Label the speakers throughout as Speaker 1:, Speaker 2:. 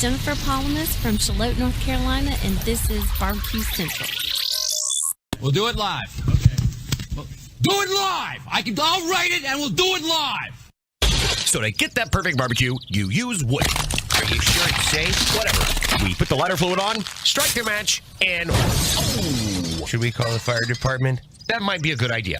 Speaker 1: Jennifer Palamas from Charlotte, North Carolina, and this is Barbecue Central.
Speaker 2: We'll do it live. Okay. Do it live! I'll write it and we'll do it live!
Speaker 3: So to get that perfect barbecue, you use wood. Are you sure it's safe? Whatever. We put the lighter fluid on, strike your match, and... Oh! Should we call the fire department? That might be a good idea.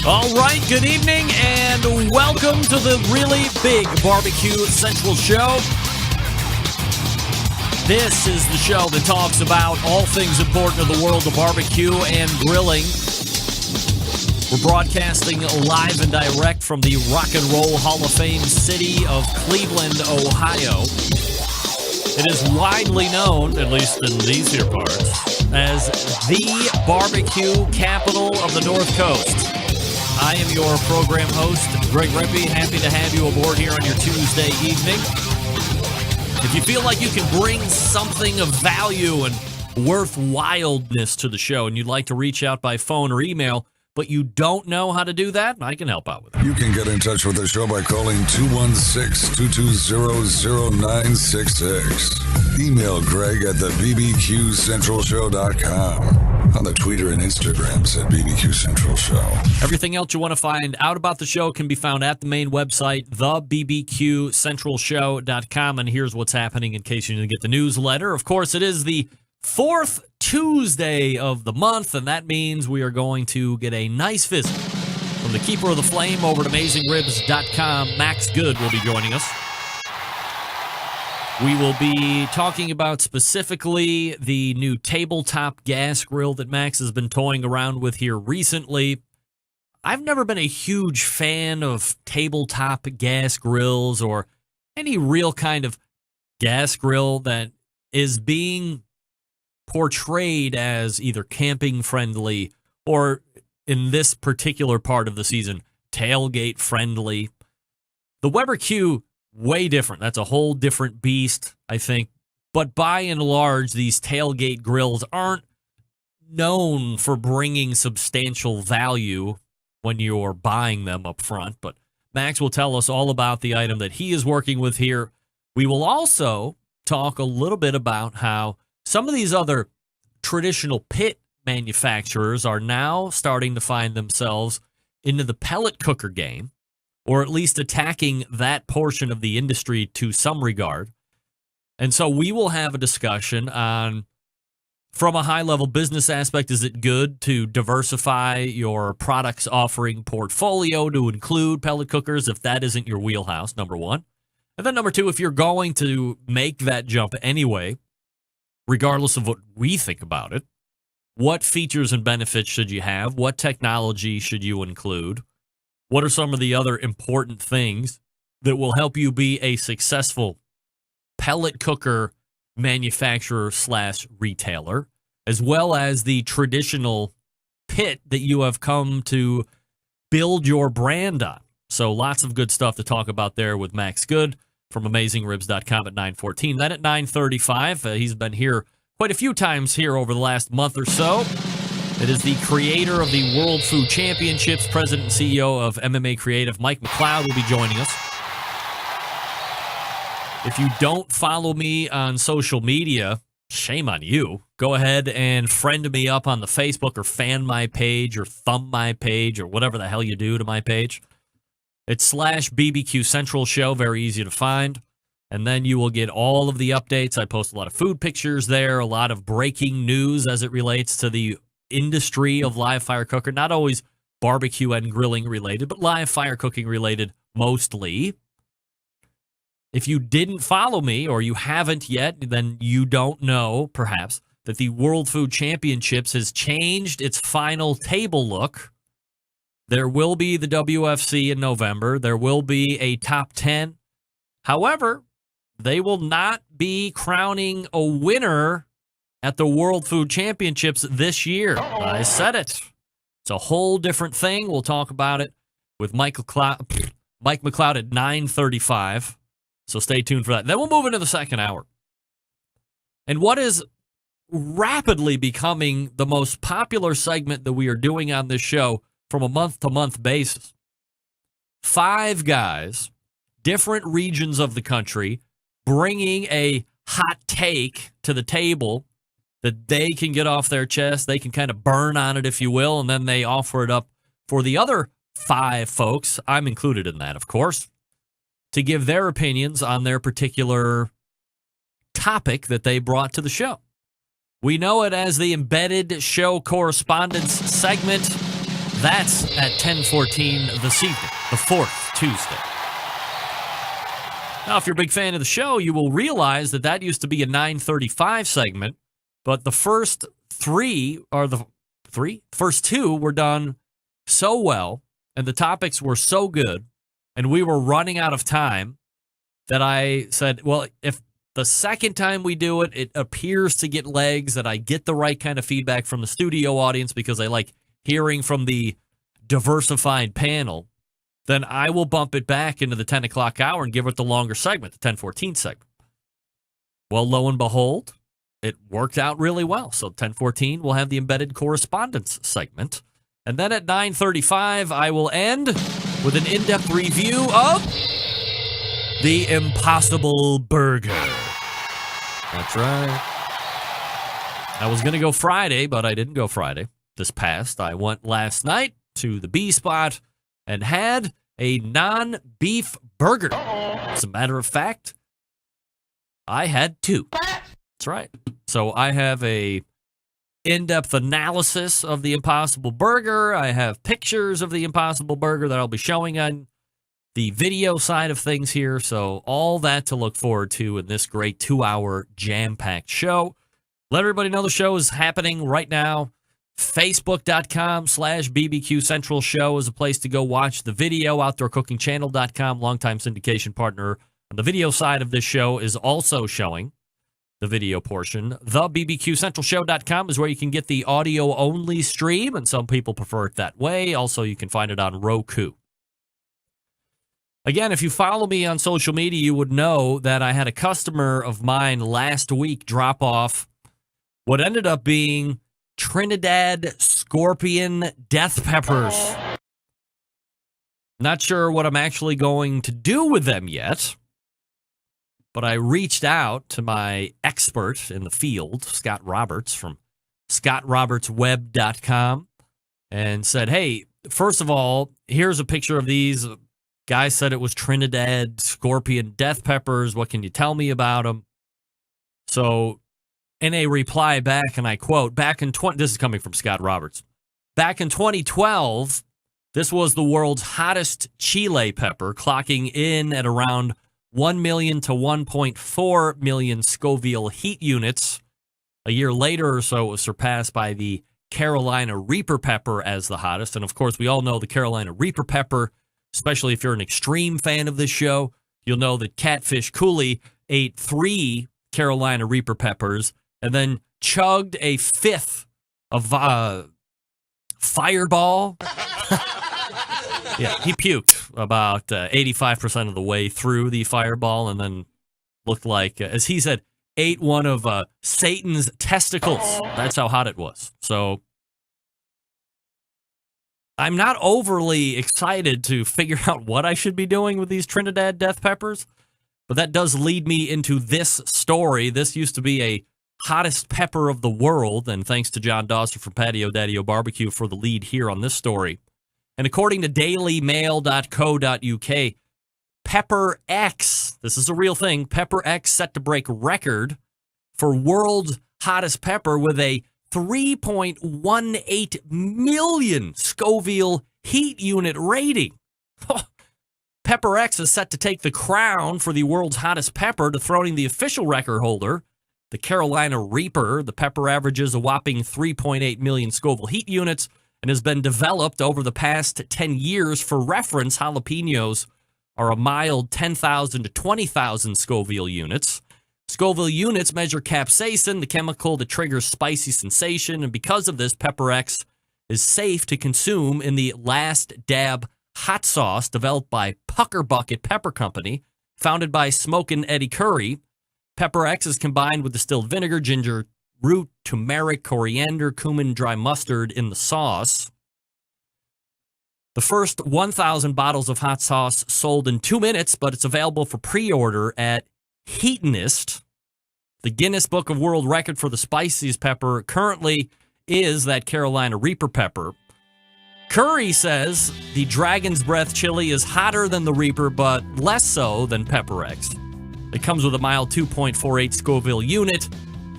Speaker 4: All right, good evening, and welcome to the really big Barbecue Central show. This is the show that talks about all things important in the world of barbecue and grilling. We're broadcasting live and direct from the Rock and Roll Hall of Fame city of Cleveland, Ohio. It is widely known, at least in these here parts, as the barbecue capital of the North Coast. I am your program host, Greg Rempe. Happy to have you aboard here on your Tuesday evening. If you feel like you can bring something of value and worthwhileness to the show and you'd like to reach out by phone or email, but you don't know how to do that, I can help out with it.
Speaker 5: You can get in touch with the show by calling 216-220-0966. Email Greg at the bbqcentralshow.com. On the Twitter and Instagrams at BBQ Central Show.
Speaker 4: Everything else you want to find out about the show can be found at the main website, thebbqcentralshow.com. And here's what's happening in case you didn't get the newsletter. Of course, it is the fourth Tuesday of the month, and that means we are going to get a nice visit from the keeper of the flame over at AmazingRibs.com. Max Good will be joining us. We will be talking about specifically the new tabletop gas grill that Max has been toying around with here recently. I've never been a huge fan of tabletop gas grills or any real kind of gas grill that is being portrayed as either camping friendly or, in this particular part of the season, tailgate friendly. The Weber Q, way different. That's a whole different beast, I think. But by and large, these tailgate grills aren't known for bringing substantial value when you're buying them up front. But Max will tell us all about the item that he is working with here. We will also talk a little bit about how some of these other traditional pit manufacturers are now starting to find themselves into the pellet cooker game, or at least attacking that portion of the industry to some regard. And so we will have a discussion on, from a high-level business aspect, is it good to diversify your products offering portfolio to include pellet cookers if that isn't your wheelhouse, number one. And then number two, if you're going to make that jump anyway, regardless of what we think about it, what features and benefits should you have? What technology should you include? What are some of the other important things that will help you be a successful pellet cooker manufacturer / retailer, as well as the traditional pit that you have come to build your brand on? So lots of good stuff to talk about there with Max Good from AmazingRibs.com at 9:14. Then at 9:35, he's been here quite a few times here over the last month or so. It is the creator of the World Food Championships, president and CEO of MMA Creative, Mike McCloud, will be joining us. If you don't follow me on social media, shame on you. Go ahead and friend me up on the Facebook or fan my page or thumb my page or whatever the hell you do to my page. It's /BBQ Central Show, very easy to find. And then you will get all of the updates. I post a lot of food pictures there, a lot of breaking news as it relates to the industry of live fire cooker, not always barbecue and grilling related, but live fire cooking related mostly. If you didn't follow me or you haven't yet, then you don't know, perhaps, that the World Food Championships has changed its final table look. There will be the WFC in November. There will be a top 10. However, they will not be crowning a winner at the World Food Championships this year. I said it. It's a whole different thing. We'll talk about it with Mike McCloud at 9:35. So stay tuned for that. Then we'll move into the second hour. And what is rapidly becoming the most popular segment that we are doing on this show from a month-to-month basis. 5 guys, different regions of the country, bringing a hot take to the table that they can get off their chest. They can kind of burn on it, if you will, and then they offer it up for the other 5 folks, I'm included in that, of course, to give their opinions on their particular topic that they brought to the show. We know it as the Embedded Show Correspondents segment. That's at 10:14 this evening, the 4th Tuesday. Now, if you're a big fan of the show, you will realize that used to be a 9:35 segment, but the first 3, or the first 2 were done so well, and the topics were so good, and we were running out of time, that I said, well, if the second time we do it, it appears to get legs, that I get the right kind of feedback from the studio audience because I like hearing from the diversified panel, then I will bump it back into the 10 o'clock hour and give it the longer segment, the 10:14 segment. Well, lo and behold, it worked out really well. So 10:14, we'll have the Embedded Correspondence segment. And then at 9:35, I will end with an in-depth review of the Impossible Burger. That's right. I was going to go Friday, but I didn't go Friday. This past, I went last night to the B spot and had a non-beef burger. As a matter of fact, I had 2. That's right. So I have a in-depth analysis of the Impossible Burger. I have pictures of the Impossible Burger that I'll be showing on the video side of things here. So all that to look forward to in this great 2-hour jam-packed show. Let everybody know the show is happening right now. Facebook.com/BBQ Central Show is a place to go watch the video. OutdoorCookingChannel.com, longtime syndication partner on the video side of this show, is also showing the video portion. The BBQCentralShow.com is where you can get the audio-only stream, and some people prefer it that way. Also, you can find it on Roku. Again, if you follow me on social media, you would know that I had a customer of mine last week drop off what ended up being Trinidad scorpion death peppers. Not sure what I'm actually going to do with them yet, but I reached out to my expert in the field, Scott Roberts from scottrobertsweb.com, and said, hey, first of all, here's a picture of these. Guy said it was Trinidad scorpion death peppers. What can you tell me about them? So in a reply back, and I quote, this is coming from Scott Roberts. Back in 2012, this was the world's hottest Chile pepper, clocking in at around 1 million to 1.4 million Scoville heat units. A year later or so, it was surpassed by the Carolina Reaper pepper as the hottest. And of course, we all know the Carolina Reaper pepper, especially if you're an extreme fan of this show. You'll know that Catfish Cooley ate 3 Carolina Reaper peppers and then chugged a 5th of Fireball. Yeah, he puked about 85% of the way through the Fireball and then looked like, as he said, ate one of Satan's testicles. That's how hot it was. So I'm not overly excited to figure out what I should be doing with these Trinidad death peppers, but that does lead me into this story. This used to be a hottest pepper of the world, and thanks to John Dawson from Patio Daddy-O Barbecue for the lead here on this story. And according to dailymail.co.uk, Pepper X, this is a real thing, Pepper X set to break record for world's hottest pepper with a 3.18 million Scoville heat unit rating. Pepper X is set to take the crown for the world's hottest pepper, dethroning the official record holder, the Carolina Reaper. The pepper averages a whopping 3.8 million Scoville heat units and has been developed over the past 10 years. For reference, jalapenos are a mild 10,000 to 20,000 Scoville units. Scoville units measure capsaicin, the chemical that triggers spicy sensation, and because of this, Pepper X is safe to consume in the Last Dab hot sauce developed by Pucker Bucket Pepper Company, founded by Smokin' Eddie Curry. Pepper X is combined with distilled vinegar, ginger root, turmeric, coriander, cumin, dry mustard in the sauce. The first 1,000 bottles of hot sauce sold in 2 minutes, but it's available for pre-order at Heatonist. The Guinness Book of World Record for the spiciest pepper currently is that Carolina Reaper pepper. Curry says the Dragon's Breath chili is hotter than the Reaper, but less so than Pepper X. It comes with a mild 2.48 Scoville unit.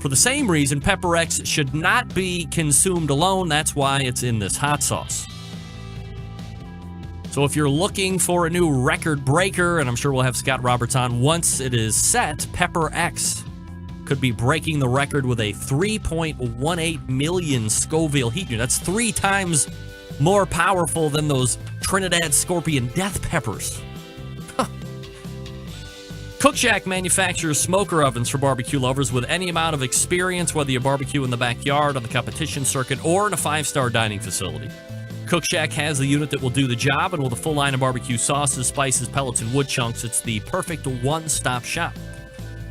Speaker 4: For the same reason, Pepper X should not be consumed alone. That's why it's in this hot sauce. So if you're looking for a new record breaker, and I'm sure we'll have Scott Roberts on once it is set, Pepper X could be breaking the record with a 3.18 million Scoville heat unit. That's 3 times more powerful than those Trinidad Scorpion death peppers. Cook Shack manufactures smoker ovens for barbecue lovers with any amount of experience, whether you barbecue in the backyard, on the competition circuit, or in a 5-star dining facility. Cook Shack has the unit that will do the job, and with a full line of barbecue sauces, spices, pellets, and wood chunks, it's the perfect one-stop shop.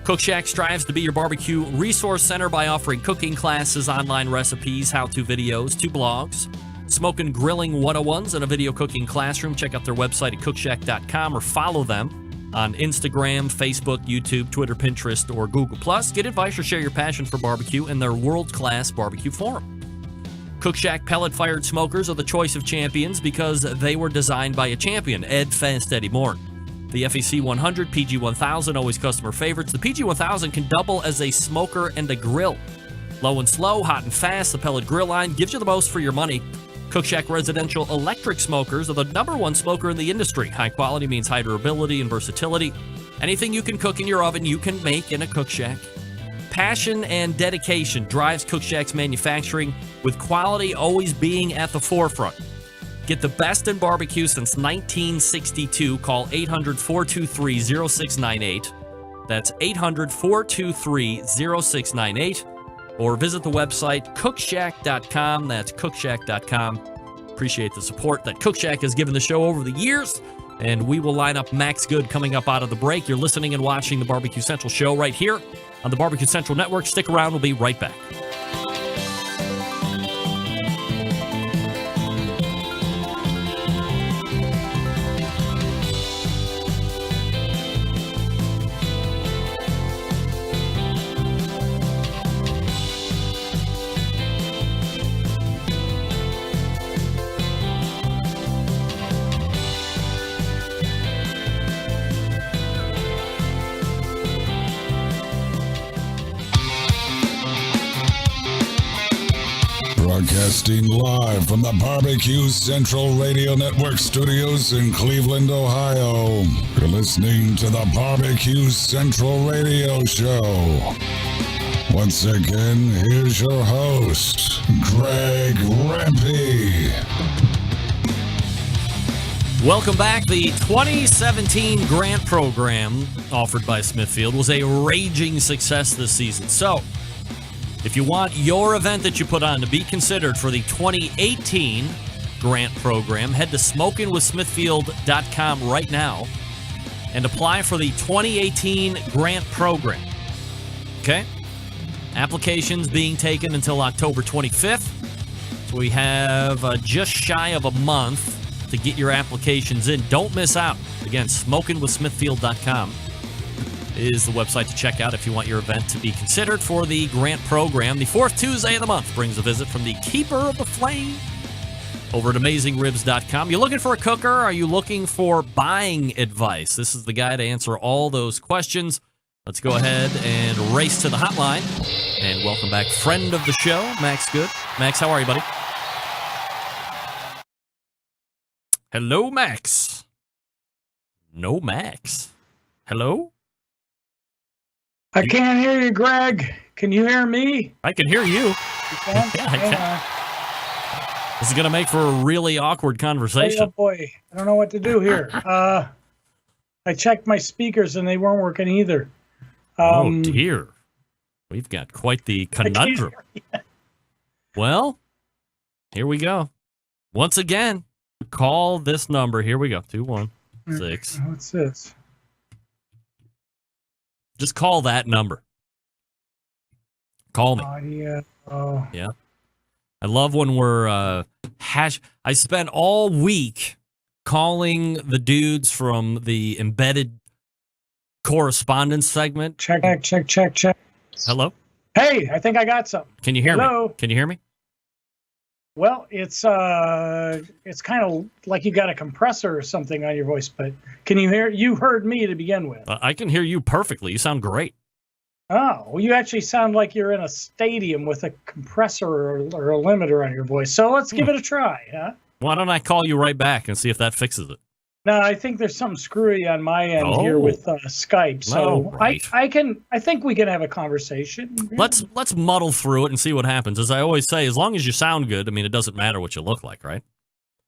Speaker 4: Cook Shack strives to be your barbecue resource center by offering cooking classes, online recipes, how-to videos, 2 blogs, smoking grilling 101s, and a video cooking classroom. Check out their website at cookshack.com or follow them on Instagram, Facebook, YouTube, Twitter, Pinterest, or Google+. Get advice or share your passion for barbecue in their world-class barbecue forum. Cook Shack pellet-fired smokers are the choice of champions because they were designed by a champion, Ed Fast Eddie Moore. The FEC 100, PG 1000, always customer favorites. The PG 1000 can double as a smoker and a grill. Low and slow, hot and fast, the pellet grill line gives you the most for your money. Cook Shack residential electric smokers are the #1 smoker in the industry. High quality means high durability and versatility. Anything you can cook in your oven, you can make in a Cook Shack. Passion and dedication drives Cook Shack's manufacturing, with quality always being at the forefront. Get the best in barbecue since 1962. Call 800-423-0698. That's 800-423-0698. Or visit the website cookshack.com. That's cookshack.com. Appreciate the support that Cook Shack has given the show over the years. And we will line up Max Good coming up out of the break. You're listening and watching the Barbecue Central show right here on the Barbecue Central Network. Stick around. We'll be right back.
Speaker 5: Broadcasting live from the Barbecue Central Radio Network studios in Cleveland, Ohio. You're listening to the Barbecue Central Radio Show. Once again, here's your host, Greg Rempe.
Speaker 4: Welcome back. The 2017 grant program offered by Smithfield was a raging success this season. So, if you want your event that you put on to be considered for the 2018 grant program, head to smokingwithsmithfield.com right now and apply for the 2018 grant program. Okay? Applications being taken until October 25th. So we have just shy of a month to get your applications in. Don't miss out. Again, smokingwithsmithfield.com is the website to check out if you want your event to be considered for the grant program. The 4th Tuesday of the month brings a visit from the Keeper of the Flame over at AmazingRibs.com. You looking for a cooker? Are you looking for buying advice? This is the guy to answer all those questions. Let's go ahead and race to the hotline. And welcome back, friend of the show, Max Good. Max, how are you, buddy? Hello, Max. No, Max. Hello?
Speaker 6: I can't hear you, Greg. Can you hear me?
Speaker 4: I can hear you.
Speaker 6: You can?
Speaker 4: Yeah, I can. This is going to make for a really awkward conversation.
Speaker 6: Oh, boy. I don't know what to do here. I checked my speakers, and they weren't working either.
Speaker 4: Oh, dear. We've got quite the conundrum. Well, here we go. Once again, call this number. Here we go. 216.
Speaker 6: What's this?
Speaker 4: Just call that number. Call me.
Speaker 6: Audio.
Speaker 4: Yeah. I love when we're I spent all week calling the dudes from the embedded correspondence segment.
Speaker 6: Check.
Speaker 4: Hello?
Speaker 6: Hey, I think I got something.
Speaker 4: Can you hear
Speaker 6: Hello?
Speaker 4: me? Can you hear me?
Speaker 6: Well, it's kind of like you got a compressor or something on your voice, but can you hear? You heard me to begin with.
Speaker 4: I can hear you perfectly. You sound great.
Speaker 6: Oh, well, you actually sound like you're in a stadium with a compressor or a limiter on your voice. So let's give it a try, huh?
Speaker 4: Why don't I call you right back and see if that fixes it?
Speaker 6: No, I think there's something screwy on my end here with Skype. So
Speaker 4: right.
Speaker 6: I think we can have a conversation.
Speaker 4: Let's muddle through it and see what happens. As I always say, as long as you sound good, I mean, it doesn't matter what you look like, right?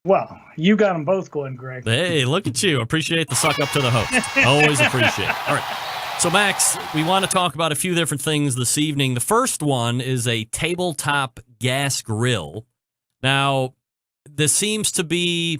Speaker 6: Well, you got them both going, Greg.
Speaker 4: Hey, look at you. Appreciate the suck up to the host. Always appreciate it. All right. So, Max, we want to talk about a few different things this evening. The first one is a tabletop gas grill. Now, this seems to be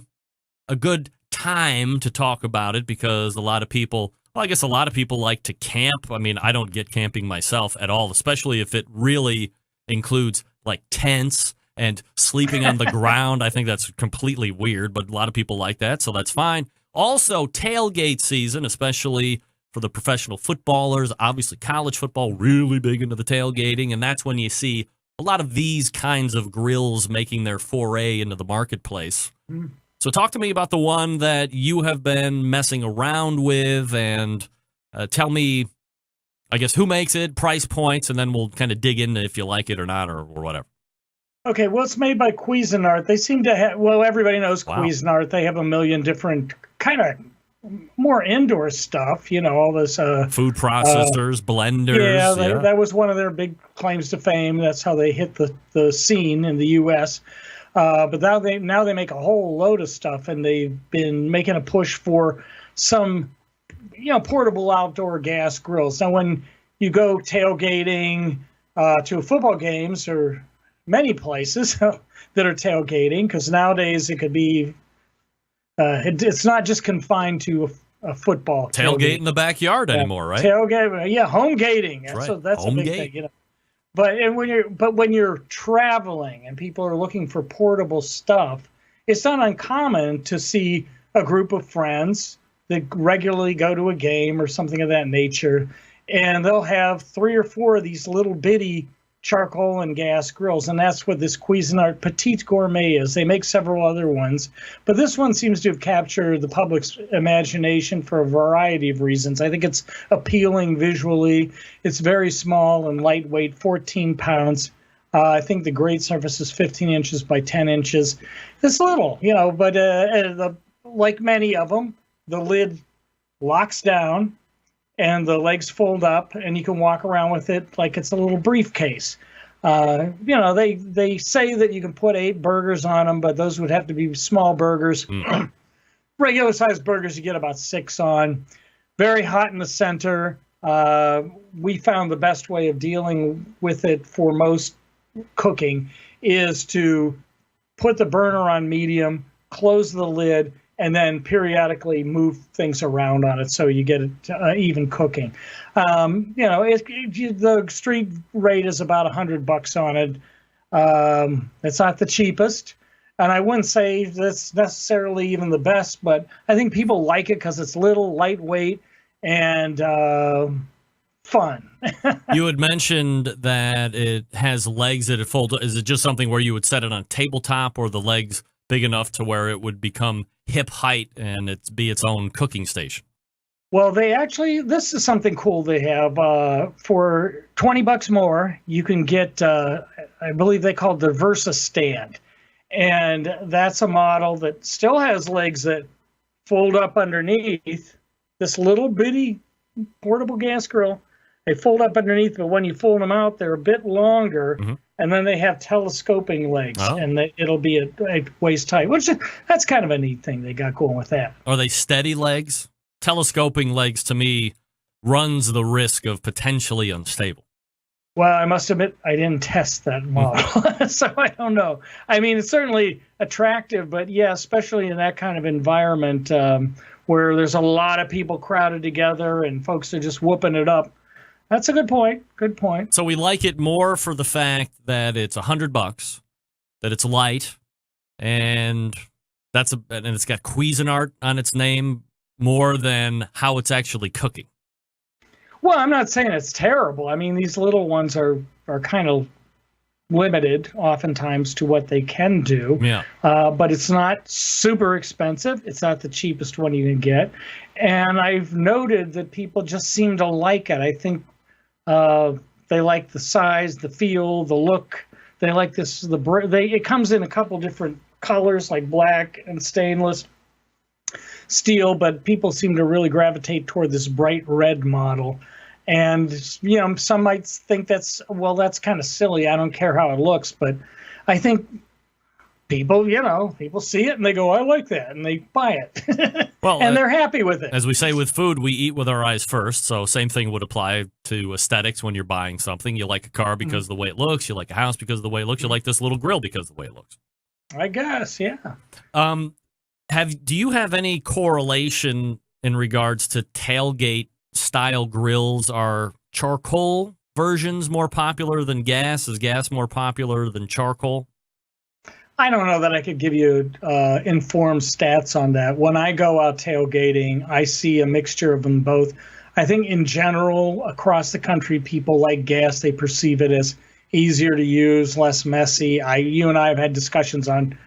Speaker 4: a good time to talk about it because a lot of people like to camp. I mean, I don't get camping myself at all, especially if it really includes like tents and sleeping on the ground. I think that's completely weird, but a lot of people like that, so that's fine. Also, tailgate season, especially for the professional footballers, obviously college football, really big into the tailgating, and that's when you see a lot of these kinds of grills making their foray into the marketplace. So talk to me about the one that you have been messing around with, and tell me, I guess, who makes it, price points, and then we'll kind of dig into if you like it or not or whatever.
Speaker 6: Okay, well, it's made by Cuisinart. They seem to have, well, everybody knows Cuisinart. They have a million different kind of more indoor stuff, all this
Speaker 4: food processors, blenders.
Speaker 6: Yeah, that was one of their big claims to fame. That's how they hit the scene in the U.S. But now they make a whole load of stuff, and they've been making a push for some portable outdoor gas grills. Now, when you go tailgating to football games or many places that are tailgating, because nowadays it could be. It's not just confined to a football
Speaker 4: tailgate in the backyard anymore, right?
Speaker 6: Tailgate, home gating.
Speaker 4: That's right.
Speaker 6: That's
Speaker 4: home
Speaker 6: a big
Speaker 4: gate.
Speaker 6: thing, But when you're traveling and people are looking for portable stuff, it's not uncommon to see a group of friends that regularly go to a game or something of that nature, and they'll have 3 or 4 of these little bitty charcoal and gas grills, and that's what this Cuisinart Petite Gourmet is. They make several other ones, but this one seems to have captured the public's imagination for a variety of reasons. I think it's appealing visually. It's very small and lightweight, 14 pounds. I think the grate surface is 15 inches by 10 inches. It's little, but like many of them, the lid locks down and the legs fold up, and you can walk around with it like it's a little briefcase. They say that you can put 8 burgers on them, but those would have to be small burgers. Regular sized burgers, you get about 6 on. Very hot in the center. We found the best way of dealing with it for most cooking is to put the burner on medium, close the lid, and then periodically move things around on it so you get it even cooking. The street rate is about $100 on it. It's not the cheapest, and I wouldn't say that's necessarily even the best, but I think people like it because it's little, lightweight, and fun.
Speaker 4: You had mentioned that it has legs that it folds. Is it just something where you would set it on a tabletop, or the legs big enough to where it would become hip height and be its own cooking station?
Speaker 6: Well, this is something cool they have. For $20 more, you can get, I believe they call it the Versa stand. And that's a model that still has legs that fold up underneath. This little bitty portable gas grill, they fold up underneath, but when you fold them out, they're a bit longer. Mm-hmm. And then they have telescoping legs, and it'll be at waist height, that's kind of a neat thing they got going with that.
Speaker 4: Are they steady legs? Telescoping legs to me runs the risk of potentially unstable?
Speaker 6: Well, I must admit, I didn't test that model, so I don't know. I mean, it's certainly attractive, but yeah, especially in that kind of environment where there's a lot of people crowded together and folks are just whooping it up. That's a good point. Good point.
Speaker 4: So we like it more for the fact that it's $100, that it's light, and it's got Cuisinart on its name more than how it's actually cooking.
Speaker 6: Well, I'm not saying it's terrible. I mean, these little ones are kind of limited oftentimes to what they can do.
Speaker 4: Yeah.
Speaker 6: But it's not super expensive. It's not the cheapest one you can get. And I've noted that people just seem to like it. I think they like the size, the feel, the look. They like this. It comes in a couple different colors, like black and stainless steel, but people seem to really gravitate toward this bright red model. And, you know, some might think that's kind of silly. I don't care how it looks, but I think people see it and they go, I like that, and they buy it. Well, and they're happy with it.
Speaker 4: As we say with food, we eat with our eyes first. So same thing would apply to aesthetics when you're buying something. You like a car because of the way it looks. You like a house because of the way it looks. You like this little grill because of the way it looks.
Speaker 6: I guess, yeah.
Speaker 4: Do you have any correlation in regards to tailgate style grills? Are charcoal versions more popular than gas? Is gas more popular than charcoal?
Speaker 6: I don't know that I could give you informed stats on that. When I go out tailgating, I see a mixture of them both. I think in general, across the country, people like gas. They perceive it as easier to use, less messy. You and I have had discussions on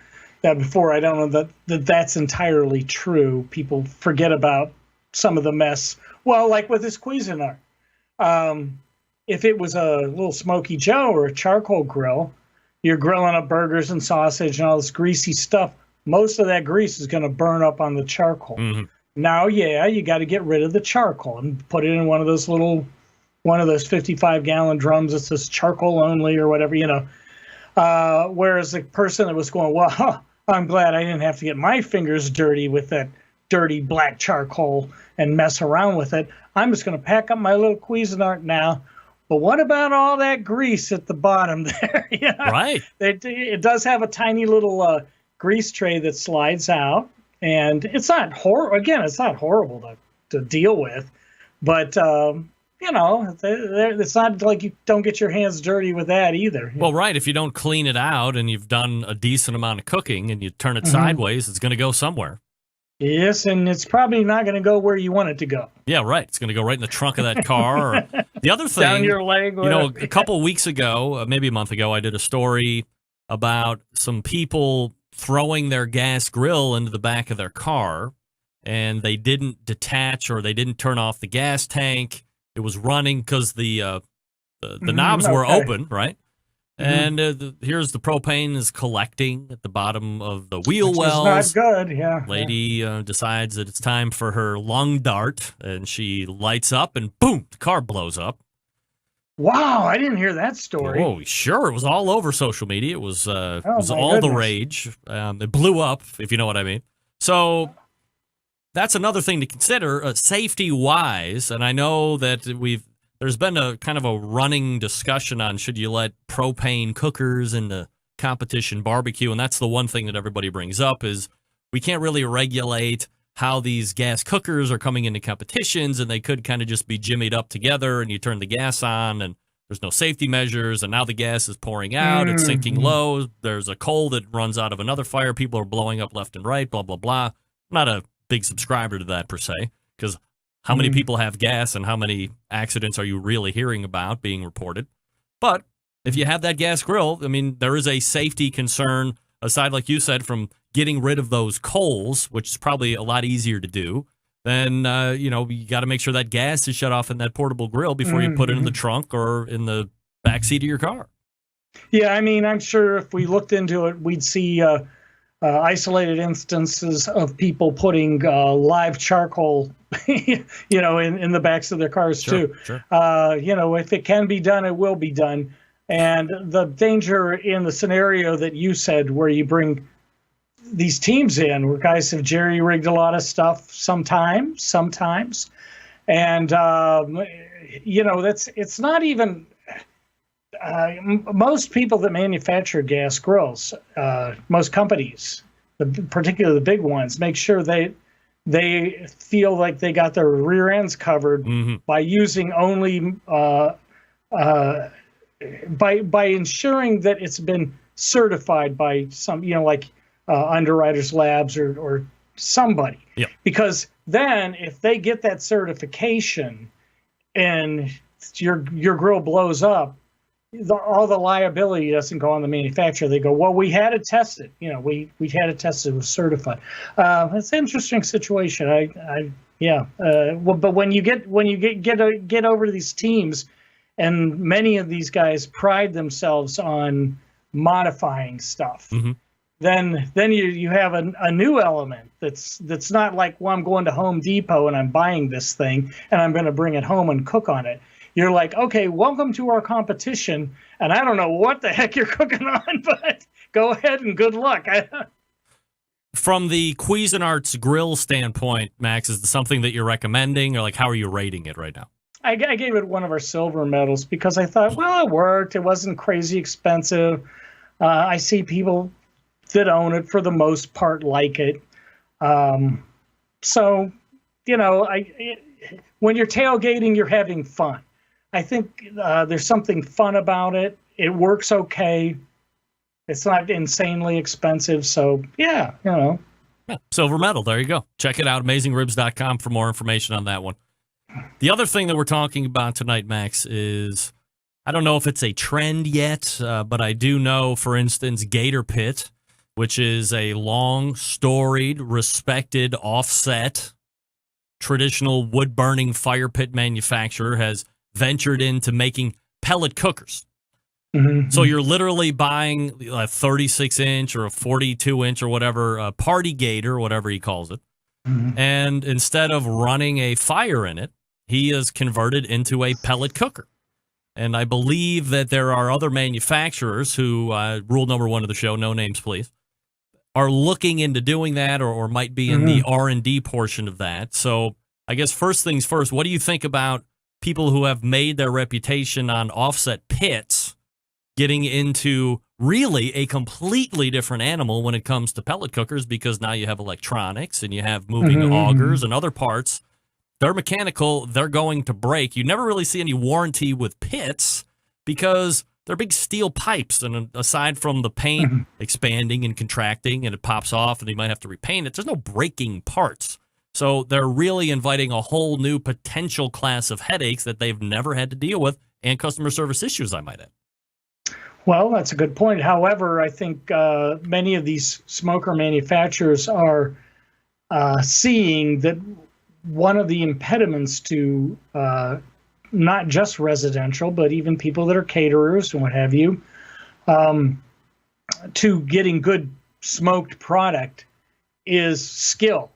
Speaker 6: that before. I don't know that's entirely true. People forget about some of the mess. Well, like with this Cuisinart. If it was a little Smoky Joe or a charcoal grill, you're grilling up burgers and sausage and all this greasy stuff. Most of that grease is going to burn up on the charcoal. Mm-hmm. Now, yeah, you got to get rid of the charcoal and put it in one of those 55-gallon drums that says charcoal only or whatever, you know. Whereas the person that was going, well, I'm glad I didn't have to get my fingers dirty with that dirty black charcoal and mess around with it. I'm just going to pack up my little Cuisinart now. But what about all that grease at the bottom there? You know?
Speaker 4: Right.
Speaker 6: It does have a tiny little grease tray that slides out, and it's not it's not horrible to deal with, but you know, it's not like you don't get your hands dirty with that either.
Speaker 4: Well, right. If you don't clean it out and you've done a decent amount of cooking and you turn it sideways, it's going to go somewhere.
Speaker 6: Yes, and it's probably not going to go where you want it to go.
Speaker 4: Yeah, right. It's going to go right in the trunk of that car. Or the other thing,
Speaker 6: down your leg.
Speaker 4: You know, a couple of weeks ago, maybe a month ago, I did a story about some people throwing their gas grill into the back of their car, and they didn't detach or they didn't turn off the gas tank. It was running because the knobs were open, right? And here's the propane is collecting at the bottom of the wheel wells.
Speaker 6: Not good, yeah.
Speaker 4: Lady decides that it's time for her lung dart, and she lights up, and boom, the car blows up.
Speaker 6: Wow, I didn't hear that story.
Speaker 4: Oh, sure, it was all over social media. It was all the rage. It blew up, if you know what I mean. So that's another thing to consider, safety-wise, and I know that there's been a kind of a running discussion on should you let propane cookers into competition barbecue, and that's the one thing that everybody brings up is we can't really regulate how these gas cookers are coming into competitions, and they could kind of just be jimmied up together, and you turn the gas on, and there's no safety measures, and now the gas is pouring out, it's sinking low, there's a coal that runs out of another fire, people are blowing up left and right, blah, blah, blah. I'm not a big subscriber to that per se, because how many people have gas and how many accidents are you really hearing about being reported? But if you have that gas grill, I mean, there is a safety concern aside, like you said, from getting rid of those coals, which is probably a lot easier to do. Then, you got to make sure that gas is shut off in that portable grill before you put it in the trunk or in the backseat of your car.
Speaker 6: Yeah, I mean, I'm sure if we looked into it, we'd see isolated instances of people putting live charcoal, in the backs of their cars too.
Speaker 4: Sure.
Speaker 6: If it can be done, it will be done. And the danger in the scenario that you said, where you bring these teams in, where guys have jerry-rigged a lot of stuff sometimes, And it's not even most people that manufacture gas grills, most companies, particularly the big ones, make sure they feel like they got their rear ends covered by using only by ensuring that it's been certified by some, Underwriters Labs or somebody.
Speaker 4: Yep.
Speaker 6: Because then if they get that certification and your grill blows up, all the liability doesn't go on the manufacturer. They go, well, we had it tested. We had it tested. It was certified. It's an interesting situation. But when you get over these teams, and many of these guys pride themselves on modifying stuff. Then you have a new element that's not like, well, I'm going to Home Depot and I'm buying this thing and I'm going to bring it home and cook on it. You're like, okay, welcome to our competition, and I don't know what the heck you're cooking on, but go ahead and good luck.
Speaker 4: From the Cuisinarts grill standpoint, Max, is this something that you're recommending, or how are you rating it right now?
Speaker 6: I gave it one of our silver medals because I thought, well, it worked. It wasn't crazy expensive. I see people that own it for the most part like it. When you're tailgating, you're having fun. I think there's something fun about it. It works okay. It's not insanely expensive. So, yeah.
Speaker 4: Silver medal. There you go. Check it out. AmazingRibs.com for more information on that one. The other thing that we're talking about tonight, Max, is I don't know if it's a trend yet, but I do know, for instance, Gator Pit, which is a long, storied, respected, offset, traditional wood-burning fire pit manufacturer, has ventured into making pellet cookers. So you're literally buying a 36-inch or a 42-inch or whatever, party gator, whatever he calls it. And instead of running a fire in it, he is converted into a pellet cooker. And I believe that there are other manufacturers who, rule number one of the show, no names please, are looking into doing that or might be in the R&D portion of that. So I guess first things first, what do you think about people who have made their reputation on offset pits getting into really a completely different animal when it comes to pellet cookers, because now you have electronics and you have moving augers and other parts. They're mechanical. They're going to break. You never really see any warranty with pits because they're big steel pipes. And aside from the paint expanding and contracting and it pops off and you might have to repaint it, there's no breaking parts. So they're really inviting a whole new potential class of headaches that they've never had to deal with, and customer service issues, I might add.
Speaker 6: Well, that's a good point. However, I think many of these smoker manufacturers are seeing that one of the impediments to not just residential, but even people that are caterers and what have you, to getting good smoked product is skill.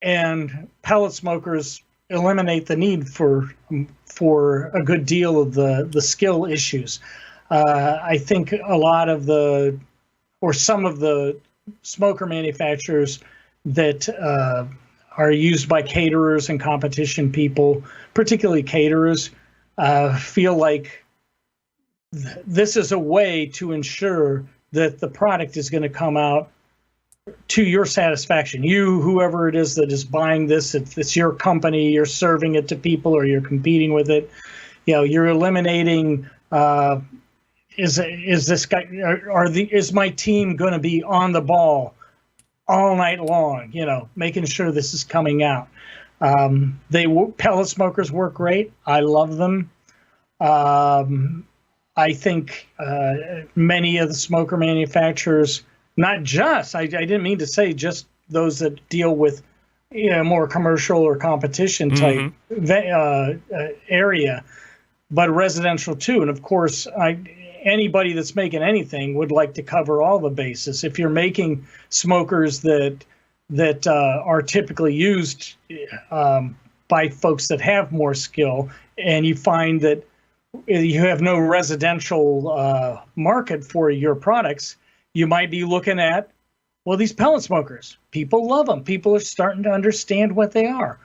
Speaker 6: And pellet smokers eliminate the need for a good deal of the skill issues. I think a lot of some of the smoker manufacturers that are used by caterers and competition people, particularly caterers, feel like this is a way to ensure that the product is going to come out to your satisfaction. You, whoever it is that is buying this, if it's your company, you're serving it to people or you're competing with it, you're eliminating, is this guy, is my team going to be on the ball all night long, making sure this is coming out. Pellet smokers work great. I love them. I think many of the smoker manufacturers, not just, I didn't mean to say just those that deal with more commercial or competition type area, but residential too. And of course, anybody that's making anything would like to cover all the bases. If you're making smokers that are typically used by folks that have more skill, and you find that you have no residential market for your products, you might be looking at, well, these pellet smokers, people love them. People are starting to understand what they are.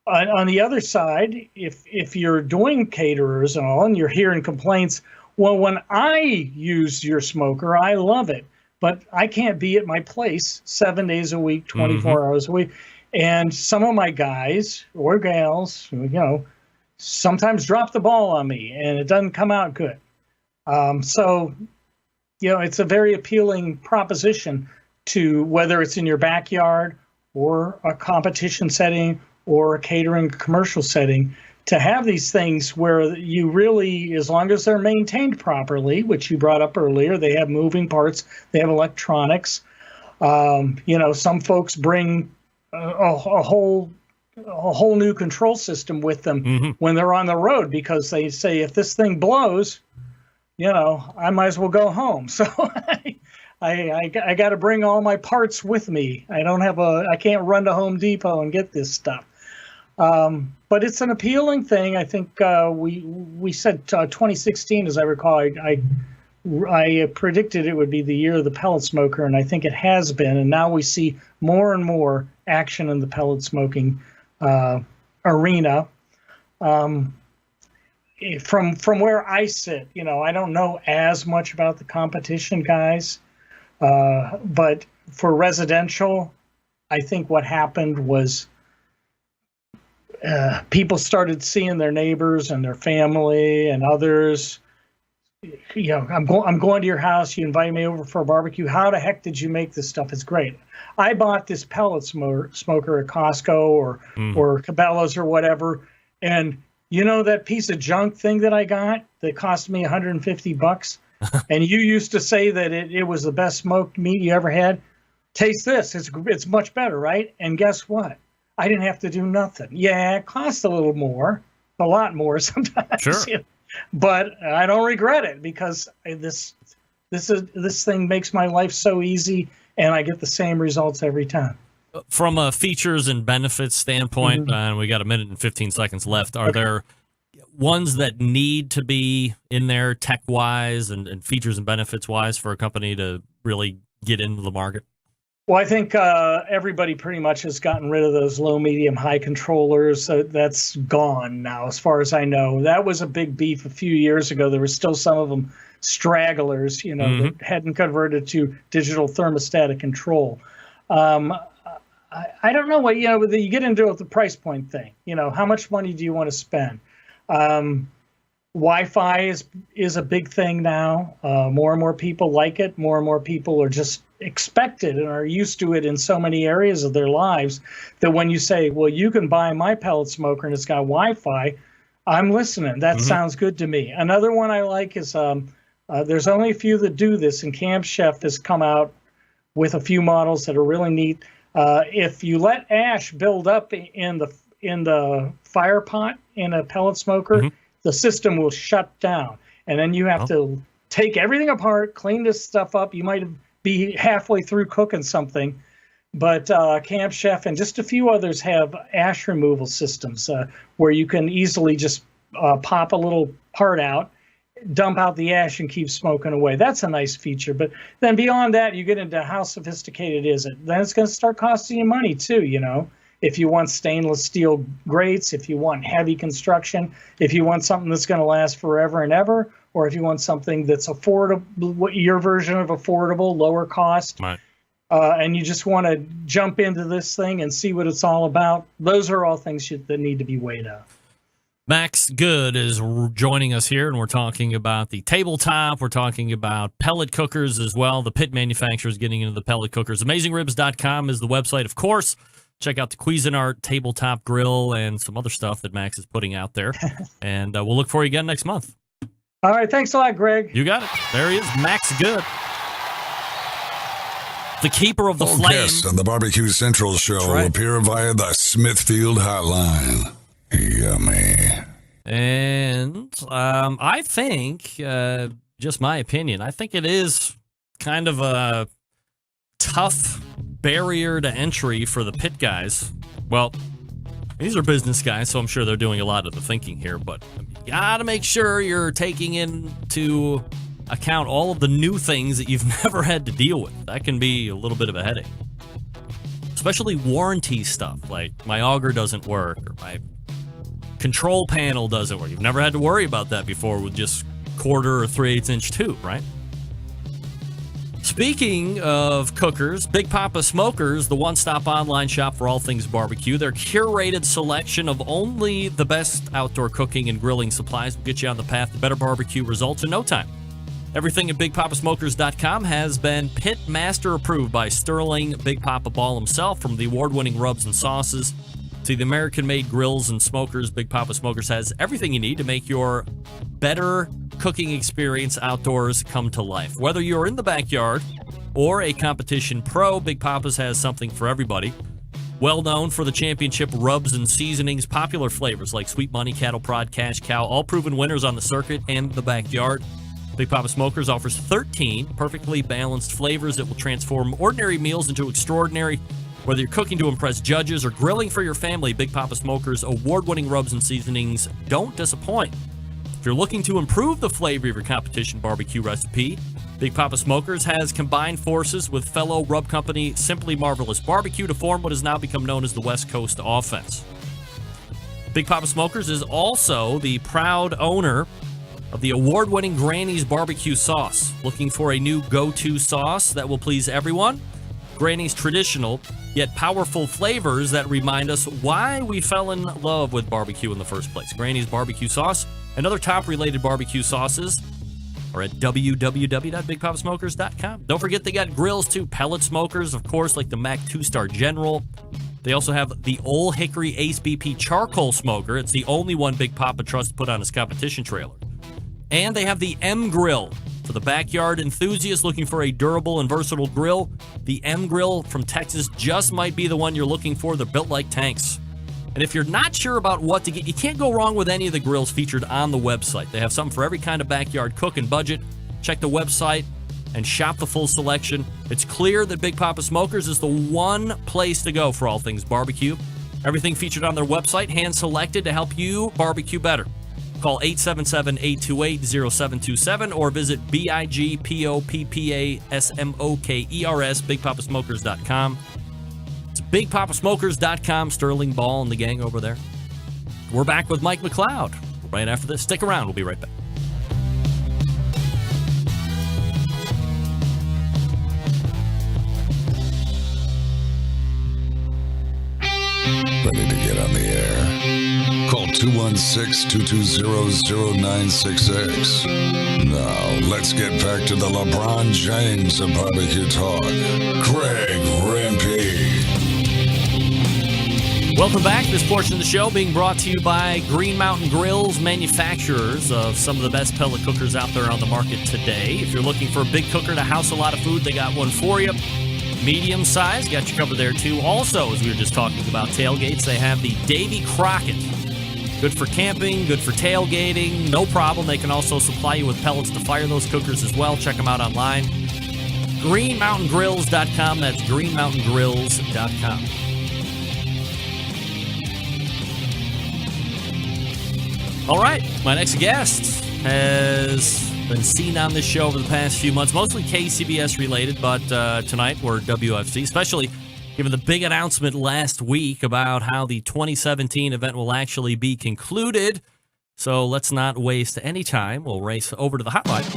Speaker 6: On the other side, if you're doing caterers and all, and you're hearing complaints, well, when I use your smoker, I love it, but I can't be at my place 7 days a week, 24 hours a week. And some of my guys or gals, sometimes drop the ball on me, and it doesn't come out good. So, it's a very appealing proposition to whether it's in your backyard or a competition setting or a catering commercial setting, to have these things where you really, as long as they're maintained properly, which you brought up earlier, they have moving parts, they have electronics. Some folks bring a whole new control system with them when they're on the road, because they say, if this thing blows, I might as well go home. So I got to bring all my parts with me. I can't run to Home Depot and get this stuff. But it's an appealing thing. I think we said 2016, as I recall. I predicted it would be the year of the pellet smoker, and I think it has been. And now we see more and more action in the pellet smoking arena. From where I sit, I don't know as much about the competition, guys. But for residential, I think what happened was people started seeing their neighbors and their family and others. I'm going to your house. You invite me over for a barbecue. How the heck did you make this stuff? It's great. I bought this pellet smoker at Costco or Cabela's or whatever, and that piece of junk thing that I got that cost me $150, and you used to say that it was the best smoked meat you ever had. Taste this. It's much better, right? And guess what? I didn't have to do nothing. Yeah, it cost a little more, a lot more sometimes.
Speaker 4: Sure.
Speaker 6: But I don't regret it, because this thing makes my life so easy, and I get the same results every time.
Speaker 4: From a features and benefits standpoint, and we got a minute and 15 seconds left, are there ones that need to be in there tech-wise and features and benefits-wise for a company to really get into the market?
Speaker 6: Well, I think everybody pretty much has gotten rid of those low, medium, high controllers. That's gone now, as far as I know. That was a big beef a few years ago. There were still some of them stragglers, that hadn't converted to digital thermostatic control. I don't know what, you get into the price point thing. How much money do you want to spend? Wi-Fi is a big thing now. More and more people like it. More and more people are just expected and are used to it in so many areas of their lives that when you say, well, you can buy my pellet smoker and it's got Wi-Fi, I'm listening. That sounds good to me. Another one I like is there's only a few that do this, and Camp Chef has come out with a few models that are really neat. If you let ash build up in the fire pot in a pellet smoker, the system will shut down, and then you have to take everything apart, clean this stuff up. You might be halfway through cooking something, but Camp Chef and just a few others have ash removal systems where you can easily just pop a little part out, dump out the ash, and keep smoking away. That's a nice feature. But then beyond that, you get into how sophisticated is it. Then it's going to start costing you money too, If you want stainless steel grates, if you want heavy construction, if you want something that's going to last forever and ever, or if you want something that's affordable, your version of affordable, lower cost,
Speaker 4: right.
Speaker 6: And you just want to jump into this thing and see what it's all about, those are all things that need to be weighed out.
Speaker 4: Max Good is joining us here, and we're talking about the tabletop. We're talking about pellet cookers as well. The pit manufacturers getting into the pellet cookers. AmazingRibs.com is the website, of course. Check out the Cuisinart tabletop grill and some other stuff that Max is putting out there. And we'll look for you again next month.
Speaker 6: All right. Thanks a lot, Greg.
Speaker 4: You got it. There he is, Max Good. The keeper of the
Speaker 5: All
Speaker 4: flame.
Speaker 5: guests on the Barbecue Central show appear via the Smithfield Hotline. Yummy.
Speaker 4: And I think, just my opinion, I think it is kind of a tough barrier to entry for the pit guys. Well, these are business guys, so I'm sure they're doing a lot of the thinking here, but you gotta make sure you're taking into account all of the new things that you've never had to deal with. That can be a little bit of a headache. especially warranty stuff, like my auger doesn't work or my control panel doesn't work. You've never had to worry about that before with just 1/4 or 3/8 inch tube, right? Speaking of cookers, Big Papa Smokers, the one-stop online shop for all things barbecue. Their curated selection of only the best outdoor cooking and grilling supplies will get you on the path to better barbecue results in no time. Everything at BigPapaSmokers.com has been Pit Master approved by Sterling Big Papa Ball himself, from the award-winning rubs and sauces to the American-made grills and smokers. Big Papa Smokers has everything you need to make your better cooking experience outdoors come to life. Whether you're in the backyard or a competition pro, Big Papa's has something for everybody. Well known for the championship rubs and seasonings, popular flavors like Sweet Money, Cattle Prod, Cash Cow, all proven winners on the circuit and the backyard. Big Papa Smokers offers 13 perfectly balanced flavors that will transform ordinary meals into extraordinary. Whether you're cooking to impress judges or grilling for your family, Big Papa Smokers' award-winning rubs and seasonings don't disappoint. If you're looking to improve the flavor of your competition barbecue recipe, Big Papa Smokers has combined forces with fellow rub company Simply Marvelous Barbecue to form what has now become known as the West Coast Offense. Big Papa Smokers is also the proud owner of the award-winning Granny's Barbecue Sauce. Looking for a new go-to sauce that will please everyone? Granny's traditional yet powerful flavors that remind us why we fell in love with barbecue in the first place. Granny's Barbecue Sauce and other top-related barbecue sauces are at www.bigpapasmokers.com. Don't forget they got grills too, pellet smokers, of course, like the Mac 2-Star General. They also have the Old Hickory Ace BP Charcoal Smoker. It's the only one Big Papa trusts to put on his competition trailer. And they have the M Grill. For the backyard enthusiast looking for a durable and versatile grill, the M Grill from Texas just might be the one you're looking for. They're built like tanks. And if you're not sure about what to get, you can't go wrong with any of the grills featured on the website. They have something for every kind of backyard cook and budget. Check the website and shop the full selection. It's clear that Big Papa Smokers is the one place to go for all things barbecue. Everything featured on their website, hand-selected to help you barbecue better. Call 877-828-0727 or visit BIGPOPPASMOKERS, BigPapaSmokers.com. It's BigPapaSmokers.com, Sterling Ball and the gang over there. We're back with Mike McCloud right after this. Stick around. We'll be right back.
Speaker 5: Ready to get on the air? Call 216-220-0966. Now, let's get back to the LeBron James of barbecue talk. Greg Rempe.
Speaker 4: Welcome back. This portion of the show being brought to you by Green Mountain Grills, manufacturers of some of the best pellet cookers out there on the market today. If you're looking for a big cooker to house a lot of food, they got one for you. Medium size, got you covered there too. Also, as we were just talking about tailgates, they have the Davy Crockett. Good for camping, good for tailgating, no problem. They can also supply you with pellets to fire those cookers as well. Check them out online. GreenMountainGrills.com. That's GreenMountainGrills.com. All right, my next guest has been seen on this show over the past few months, mostly KCBS related, but tonight we're WFC, especially given the big announcement last week about how the 2017 event will actually be concluded. So let's not waste any time. We'll race over to the hotline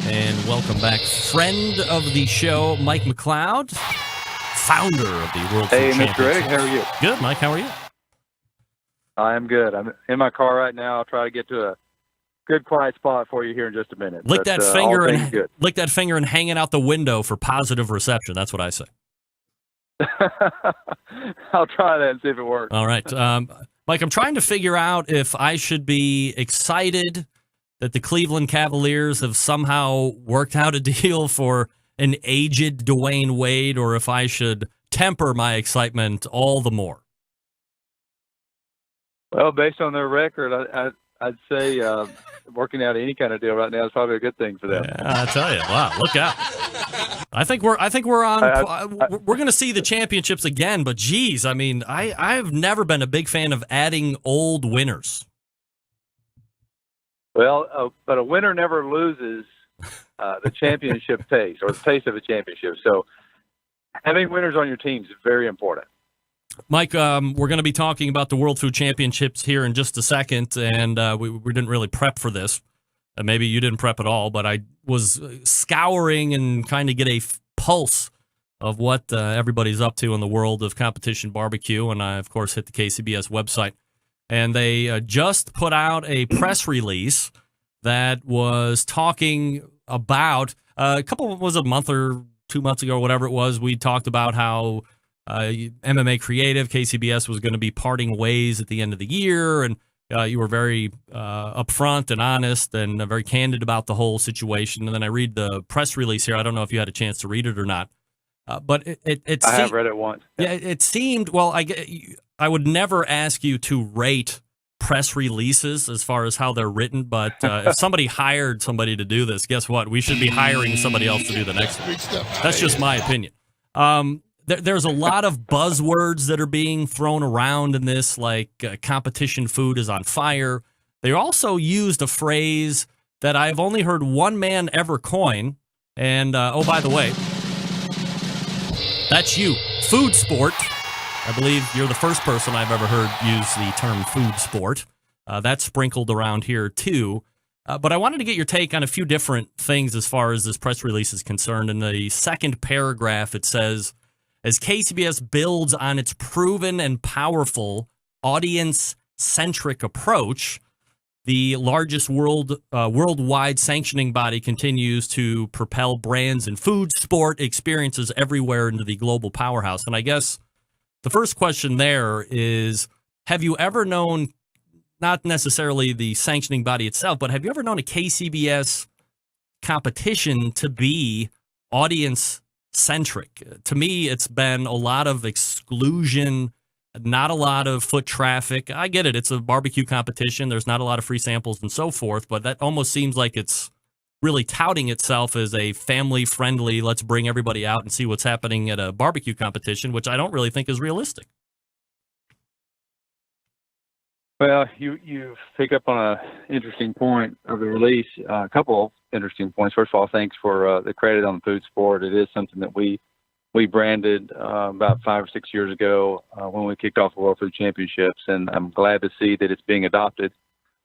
Speaker 4: and welcome back friend of the show, Mike McCloud, founder of the World Food Championship.
Speaker 7: Hey, Mr. Reddick, how are you?
Speaker 4: Good, Mike. How are you?
Speaker 7: I am good. I'm in my car right now. I'll try to get to a good quiet spot for you here in just a minute.
Speaker 4: Lick that finger and hang it out the window for positive reception. That's what I say.
Speaker 7: I'll try that and see if it works.
Speaker 4: All right. Mike, I'm trying to figure out if I should be excited that the Cleveland Cavaliers have somehow worked out a deal for an aged Dwayne Wade, or if I should temper my excitement all the more.
Speaker 7: Well, based on their record, I'd say working out any kind of deal right now is probably a good thing for them.
Speaker 4: Yeah, I tell you, wow, look out! I think we're on. We're going to see the championships again, but geez, I mean, I've never been a big fan of adding old winners.
Speaker 7: Well, but a winner never loses the championship pace or the pace of a championship. So having winners on your team is very important.
Speaker 4: Mike, we're going to be talking about the World Food Championships here in just a second, and we didn't really prep for this. Maybe you didn't prep at all, but I was scouring and trying to get a pulse of what everybody's up to in the world of competition barbecue, and I, of course, hit the KCBS website. And they just put out a press release that was talking about was a month or 2 months ago or whatever it was. We talked about how MMA Creative, KCBS, was going to be parting ways at the end of the year, and you were very upfront and honest and very candid about the whole situation. And then I read the press release here. I don't know if you had a chance to read it or not, but
Speaker 7: I have read it once.
Speaker 4: Yeah, it seemed, well, I would never ask you to rate press releases as far as how they're written, but if somebody hired somebody to do this, guess what? We should be hiring somebody else to do the next one. That's just my opinion. There's a lot of buzzwords that are being thrown around in this, like competition food is on fire. They also used a phrase that I've only heard one man ever coin, and oh, by the way, that's you, food sport. I believe you're the first person I've ever heard use the term food sport. That's sprinkled around here, too. But I wanted to get your take on a few different things as far as this press release is concerned. In the second paragraph, it says, as KCBS builds on its proven and powerful audience-centric approach, the largest worldwide sanctioning body continues to propel brands and food sport experiences everywhere into the global powerhouse. And I guess the first question there is, have you ever known, not necessarily the sanctioning body itself, but have you ever known a KCBS competition to be audience-centric? To me, it's been a lot of exclusion, not a lot of foot traffic. I get it. It's a barbecue competition. There's not a lot of free samples and so forth, but that almost seems like it's really touting itself as a family-friendly, let's bring everybody out and see what's happening at a barbecue competition, which I don't really think is realistic.
Speaker 7: Well, you pick up on an interesting point of the release. A couple of interesting points. First of all, thanks for the credit on the food sport. It is something that we branded about 5 or 6 years ago when we kicked off the World Food Championships, and I'm glad to see that it's being adopted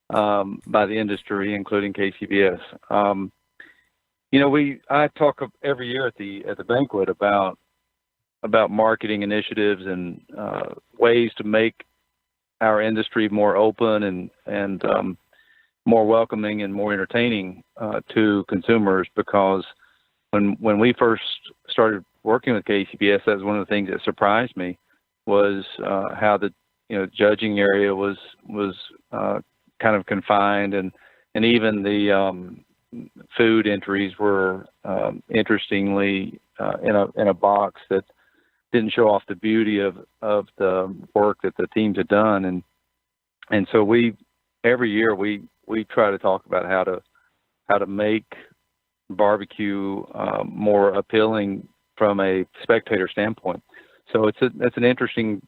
Speaker 7: by the industry, including KCBS. I talk every year at the banquet about marketing initiatives and ways to make our industry more open and more welcoming and more entertaining to consumers, because when we first started working with KCBS, that was one of the things that surprised me, was how the judging area was kind of confined, and even the food entries were interestingly in a box that didn't show off the beauty of the work that the teams had done, and so every year we try to talk about how to make barbecue more appealing from a spectator standpoint. So it's an interesting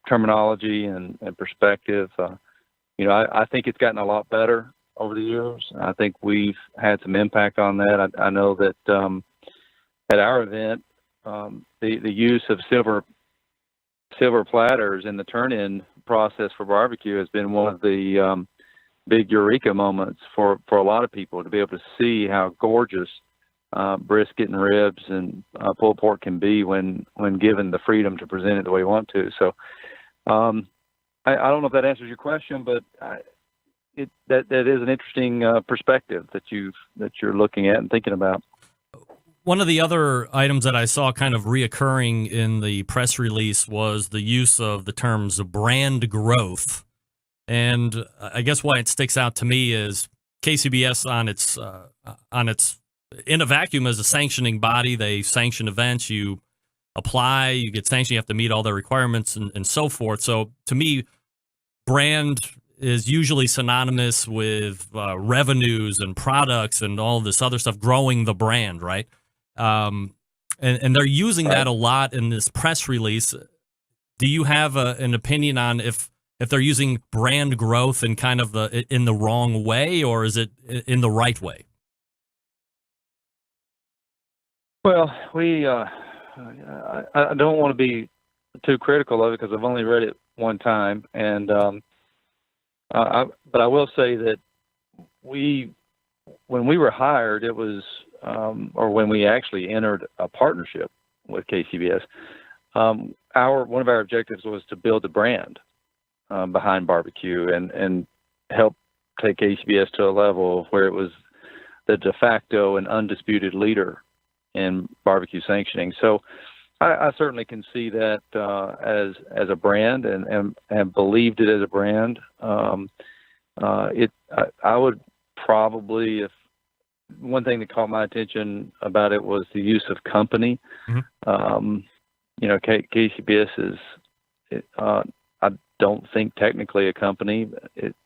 Speaker 7: terminology and perspective. I think it's gotten a lot better over the years. I think we've had some impact on that. I know that at our event, the use of silver platters in the turn-in process for barbecue has been one of the big eureka moments for a lot of people, to be able to see how gorgeous brisket and ribs and pulled pork can be when given the freedom to present it the way you want to. So I don't know if that answers your question, but that is an interesting perspective that you're looking at and thinking about.
Speaker 4: One of the other items that I saw kind of reoccurring in the press release was the use of the terms brand growth. And I guess why it sticks out to me is KCBS on its in a vacuum as a sanctioning body. They sanction events. You apply, you get sanctioned, you have to meet all their requirements and so forth. So to me, brand is usually synonymous with revenues and products and all this other stuff, growing the brand, right? And they're using that a lot in this press release. Do you have an opinion on if they're using brand growth in kind of in the wrong way, or is it in the right way?
Speaker 7: Well, we I don't want to be too critical of it because I've only read it one time, and but I will say that when we were hired, it was or when we actually entered a partnership with KCBS, one of our objectives was to build a brand behind barbecue and help take KCBS to a level where it was the de facto and undisputed leader in barbecue sanctioning. So I certainly can see that as a brand and believed it as a brand. I would probably, if one thing that caught my attention about it was the use of company. Mm-hmm. KCBS is, I don't think technically a company.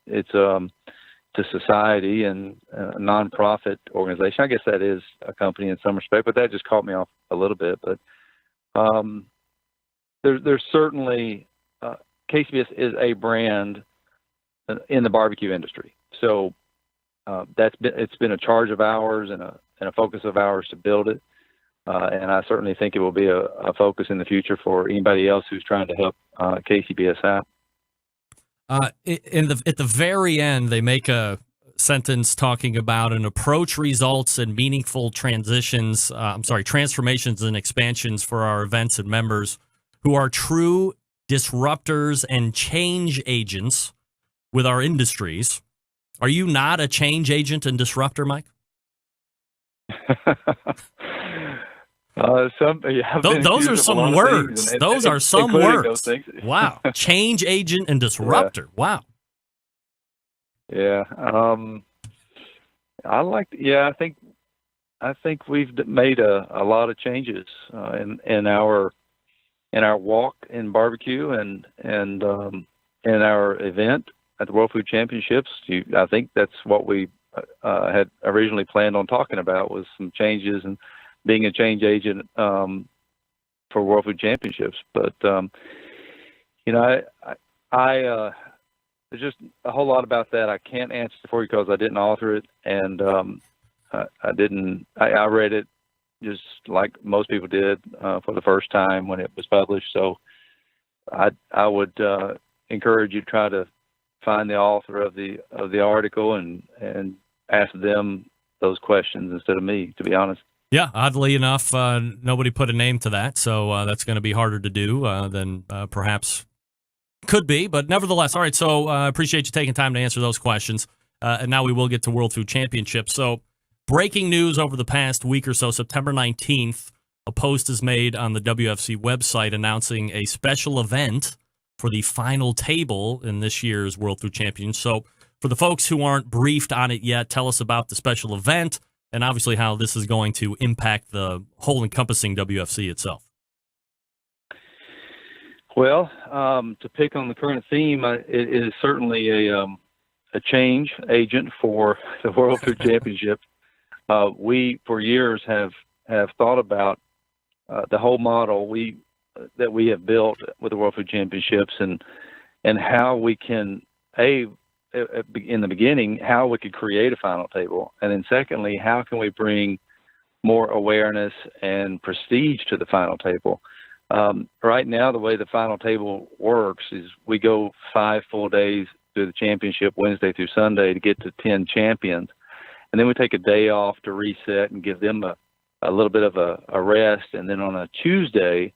Speaker 7: It's a society and a nonprofit organization. I guess that is a company in some respect, but that just caught me off a little bit. But there's certainly KCBS is a brand in the barbecue industry. So it's been a charge of ours and a focus of ours to build it. And I certainly think it will be a focus in the future for anybody else who's trying to help KCBS out.
Speaker 4: At the very end, they make a sentence talking about an approach results in meaningful transformations and expansions for our events and members who are true disruptors and change agents with our industries. Are you not a change agent and disruptor, Mike? Those are some words. Those are some words. Wow. Change agent and disruptor. Yeah. Wow.
Speaker 7: Yeah. I think we've made a lot of changes in our walk in barbecue and in our event at the World Food Championships. I think that's what we had originally planned on talking about, was some changes and being a change agent for World Food Championships. But there's just a whole lot about that I can't answer for you because I didn't author it, and I read it just like most people did for the first time when it was published. So I would encourage you to try to find the author of the article and ask them those questions instead of me, to be honest.
Speaker 4: Yeah, oddly enough, nobody put a name to that, so that's going to be harder to do than perhaps could be, but nevertheless. All right, so I appreciate you taking time to answer those questions, and now we will get to World Food Championships. So breaking news over the past week or so, September 19th, a post is made on the WFC website announcing a special event for the final table in this year's World Food Champions. So for the folks who aren't briefed on it yet, tell us about the special event and obviously how this is going to impact the whole encompassing WFC itself. Well,
Speaker 7: to pick on the current theme, it is certainly a change agent for the World Food Championship. We, for years, have thought about the whole model that we have built with the World Food Championships and how we can, in the beginning, how we could create a final table. And then secondly, how can we bring more awareness and prestige to the final table? Right now, the way the final table works is we go 5 full days through the championship, Wednesday through Sunday, to get to 10 champions. And then we take a day off to reset and give them a little bit of a rest. And then on a Tuesday,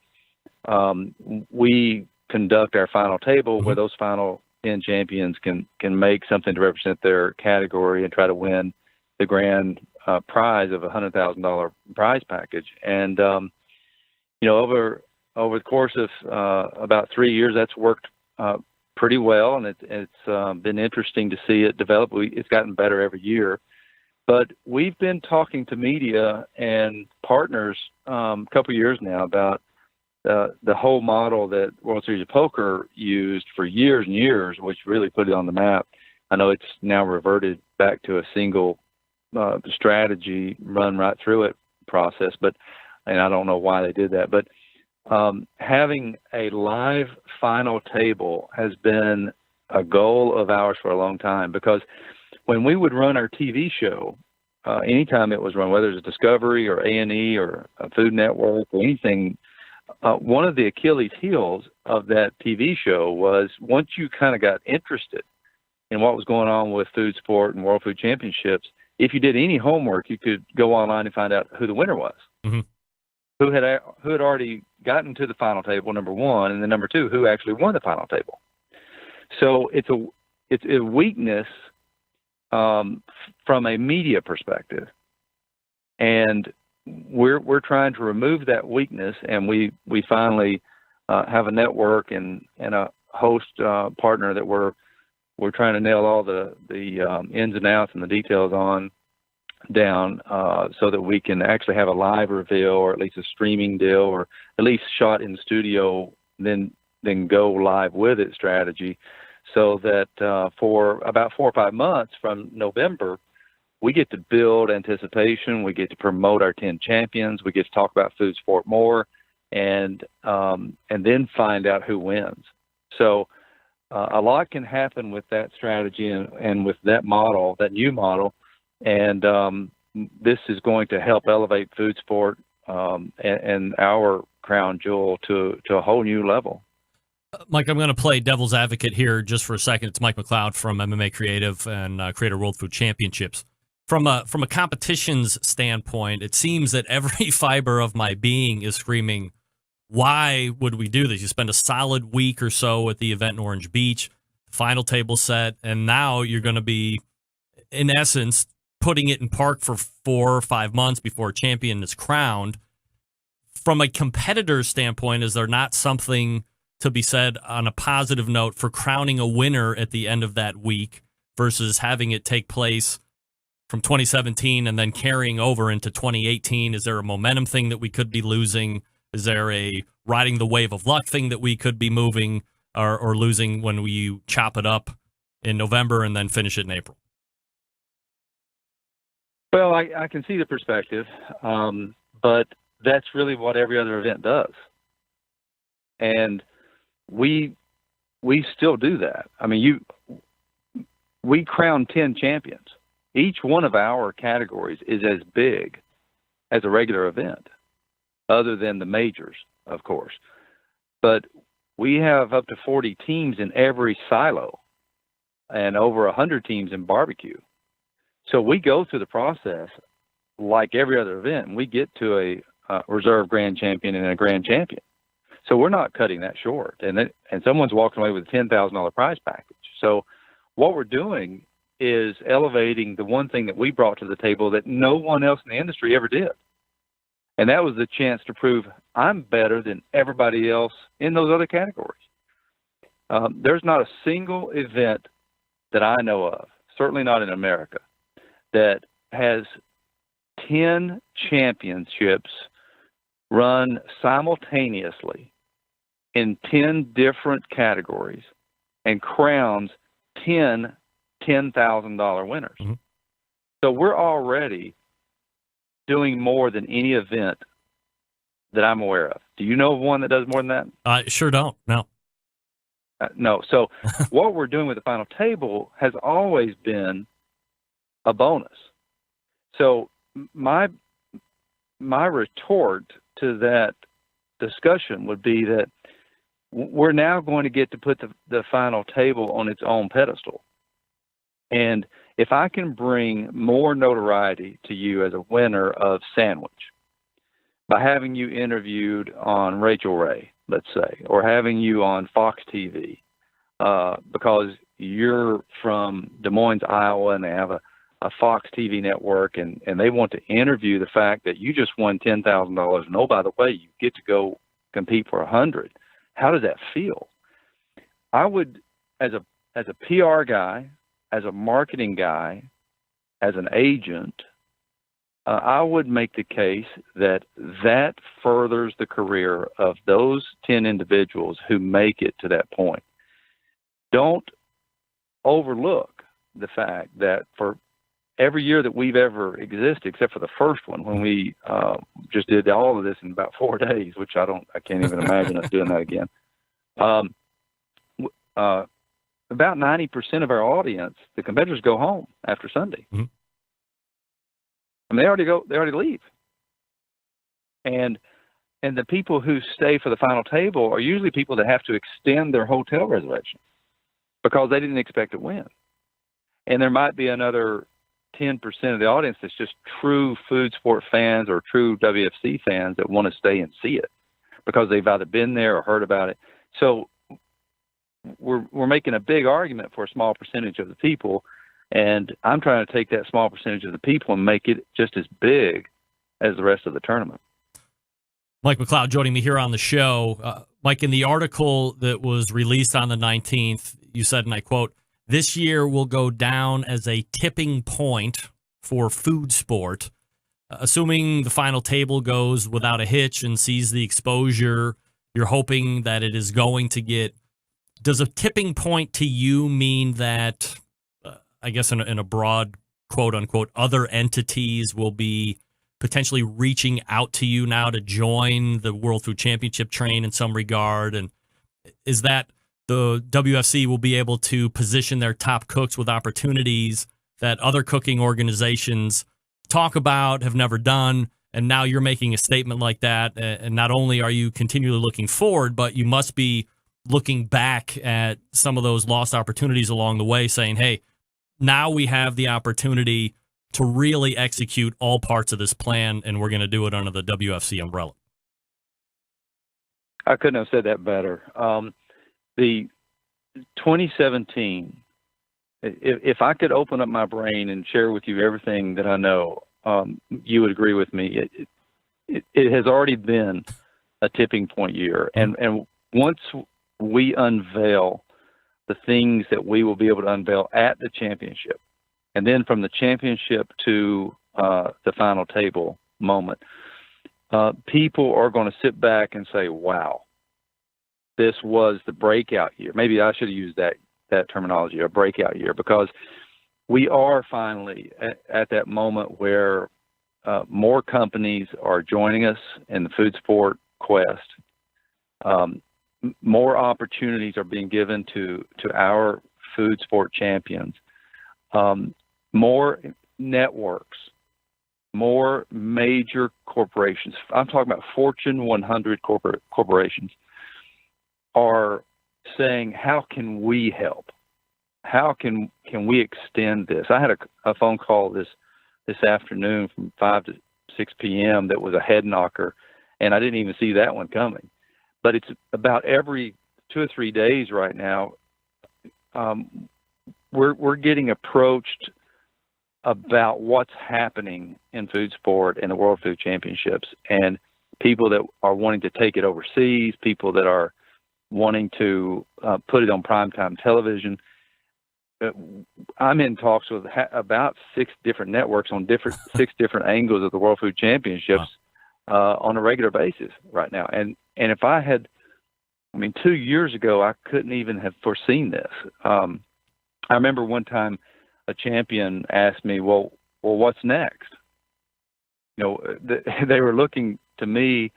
Speaker 7: we conduct our final table where those final 10 champions can make something to represent their category and try to win the grand prize of a $100,000 prize package. And over the course of about 3 years, that's worked pretty well, and it's been interesting to see it develop. It's gotten better every year. But we've been talking to media and partners a couple of years now about the whole model that World Series of Poker used for years and years, which really put it on the map. I know it's now reverted back to a single strategy, run right through it process, and I don't know why they did that. But having a live final table has been a goal of ours for a long time, because when we would run our TV show, anytime it was run, whether it's Discovery or A&E or Food Network or anything, one of the Achilles heels of that TV show was once you kind of got interested in what was going on with food sport and World Food Championships, if you did any homework, you could go online and find out who the winner was, who had already gotten to the final table, number one, and then number two, who actually won the final table. So it's a weakness from a media perspective, and we're trying to remove that weakness, and we finally have a network and a host partner that we're trying to nail all the ins and outs and the details on down, so that we can actually have a live reveal, or at least a streaming deal, or at least shot in the studio, then go live with it strategy, so that for about 4 or 5 months from November, we get to build anticipation, we get to promote our 10 champions, we get to talk about food sport more, and then find out who wins. So a lot can happen with that strategy and with that model, that new model, and this is going to help elevate food sport and our crown jewel to a whole new level.
Speaker 4: Mike, I'm going to play devil's advocate here just for a second. It's Mike McCloud from MMA Creative and Creator World Food Championships. From a competitions standpoint, it seems that every fiber of my being is screaming, why would we do this? You spend a solid week or so at the event in Orange Beach, final table set, and now you're going to be, in essence, putting it in park for 4 or 5 months before a champion is crowned. From a competitor's standpoint, is there not something to be said on a positive note for crowning a winner at the end of that week versus having it take place from 2017 and then carrying over into 2018? Is there a momentum thing that we could be losing? Is there a riding the wave of luck thing that we could be moving or losing when we chop it up in November and then finish it in April?
Speaker 7: Well, I can see the perspective, but that's really what every other event does. And we still do that. I mean, we crown 10 champions. Each one of our categories is as big as a regular event, other than the majors, of course. But we have up to 40 teams in every silo and over 100 teams in barbecue. So we go through the process like every other event, and we get to a reserve grand champion and a grand champion. So we're not cutting that short, and someone's walking away with a $10,000 prize package. So what we're doing is elevating the one thing that we brought to the table that no one else in the industry ever did. And that was the chance to prove I'm better than everybody else in those other categories. There's not a single event that I know of, certainly not in America, that has 10 championships run simultaneously in 10 different categories and crowns 10 $10,000 winners. Mm-hmm. So we're already doing more than any event that I'm aware of. Do you know of one that does more than that?
Speaker 4: I sure don't. No.
Speaker 7: No. So what we're doing with the final table has always been a bonus. So my retort to that discussion would be that we're now going to get to put the final table on its own pedestal. And if I can bring more notoriety to you as a winner of Sandwich by having you interviewed on Rachel Ray, let's say, or having you on Fox TV, because you're from Des Moines, Iowa, and they have a Fox TV network, and they want to interview the fact that you just won $10,000, and oh, by the way, you get to go compete for $100,000. How does that feel? I would, as a PR guy, as a marketing guy, as an agent, I would make the case that furthers the career of those 10 individuals who make it to that point. Don't overlook the fact that for every year that we've ever existed, except for the first one, when we just did all of this in about 4 days, which I can't even imagine us doing that again. About 90% of our audience, the competitors, go home after Sunday. Mm-hmm. I mean, they already leave. And the people who stay for the final table are usually people that have to extend their hotel reservation because they didn't expect to win. And there might be another 10% of the audience that's just true food sport fans or true WFC fans that want to stay and see it because they've either been there or heard about it. So we're making a big argument for a small percentage of the people, and I'm trying to take that small percentage of the people and make it just as big as the rest of the tournament.
Speaker 4: Mike McCloud joining me here on the show. Mike, in the article that was released on the 19th, you said, and I quote, "This year will go down as a tipping point for food sport. Assuming the final table goes without a hitch and sees the exposure you're hoping that it is going to get, does a tipping point to you mean that, I guess in a broad quote-unquote, other entities will be potentially reaching out to you now to join the World Food Championship train in some regard? And is that the WFC will be able to position their top cooks with opportunities that other cooking organizations talk about, have never done, and now you're making a statement like that, and not only are you continually looking forward, but you must be looking back at some of those lost opportunities along the way, saying, hey, now we have the opportunity to really execute all parts of this plan, and we're going to do it under the WFC umbrella.
Speaker 7: I couldn't have said that better. The 2017, if I could open up my brain and share with you everything that I know, you would agree with me. It has already been a tipping point year. And once we unveil the things that we will be able to unveil at the championship, and then from the championship to the final table moment, people are going to sit back and say, wow, this was the breakout year. Maybe I should have used that terminology, a breakout year, because we are finally at that moment where more companies are joining us in the food sport quest. More opportunities are being given to our food sport champions. More networks, more major corporations. I'm talking about Fortune 100 corporations are saying, how can we help? How can we extend this? I had a phone call this afternoon from 5 to 6 p.m. that was a head knocker, and I didn't even see that one coming. But it's about every 2 or 3 days right now. We're getting approached about what's happening in food sport and the World Food Championships, and people that are wanting to take it overseas, people that are wanting to put it on primetime television. I'm in talks with about 6 different networks on 6 different angles of the World Food Championships on a regular basis right now. And if I had, 2 years ago, I couldn't even have foreseen this. I remember one time a champion asked me, well, what's next? They were looking to me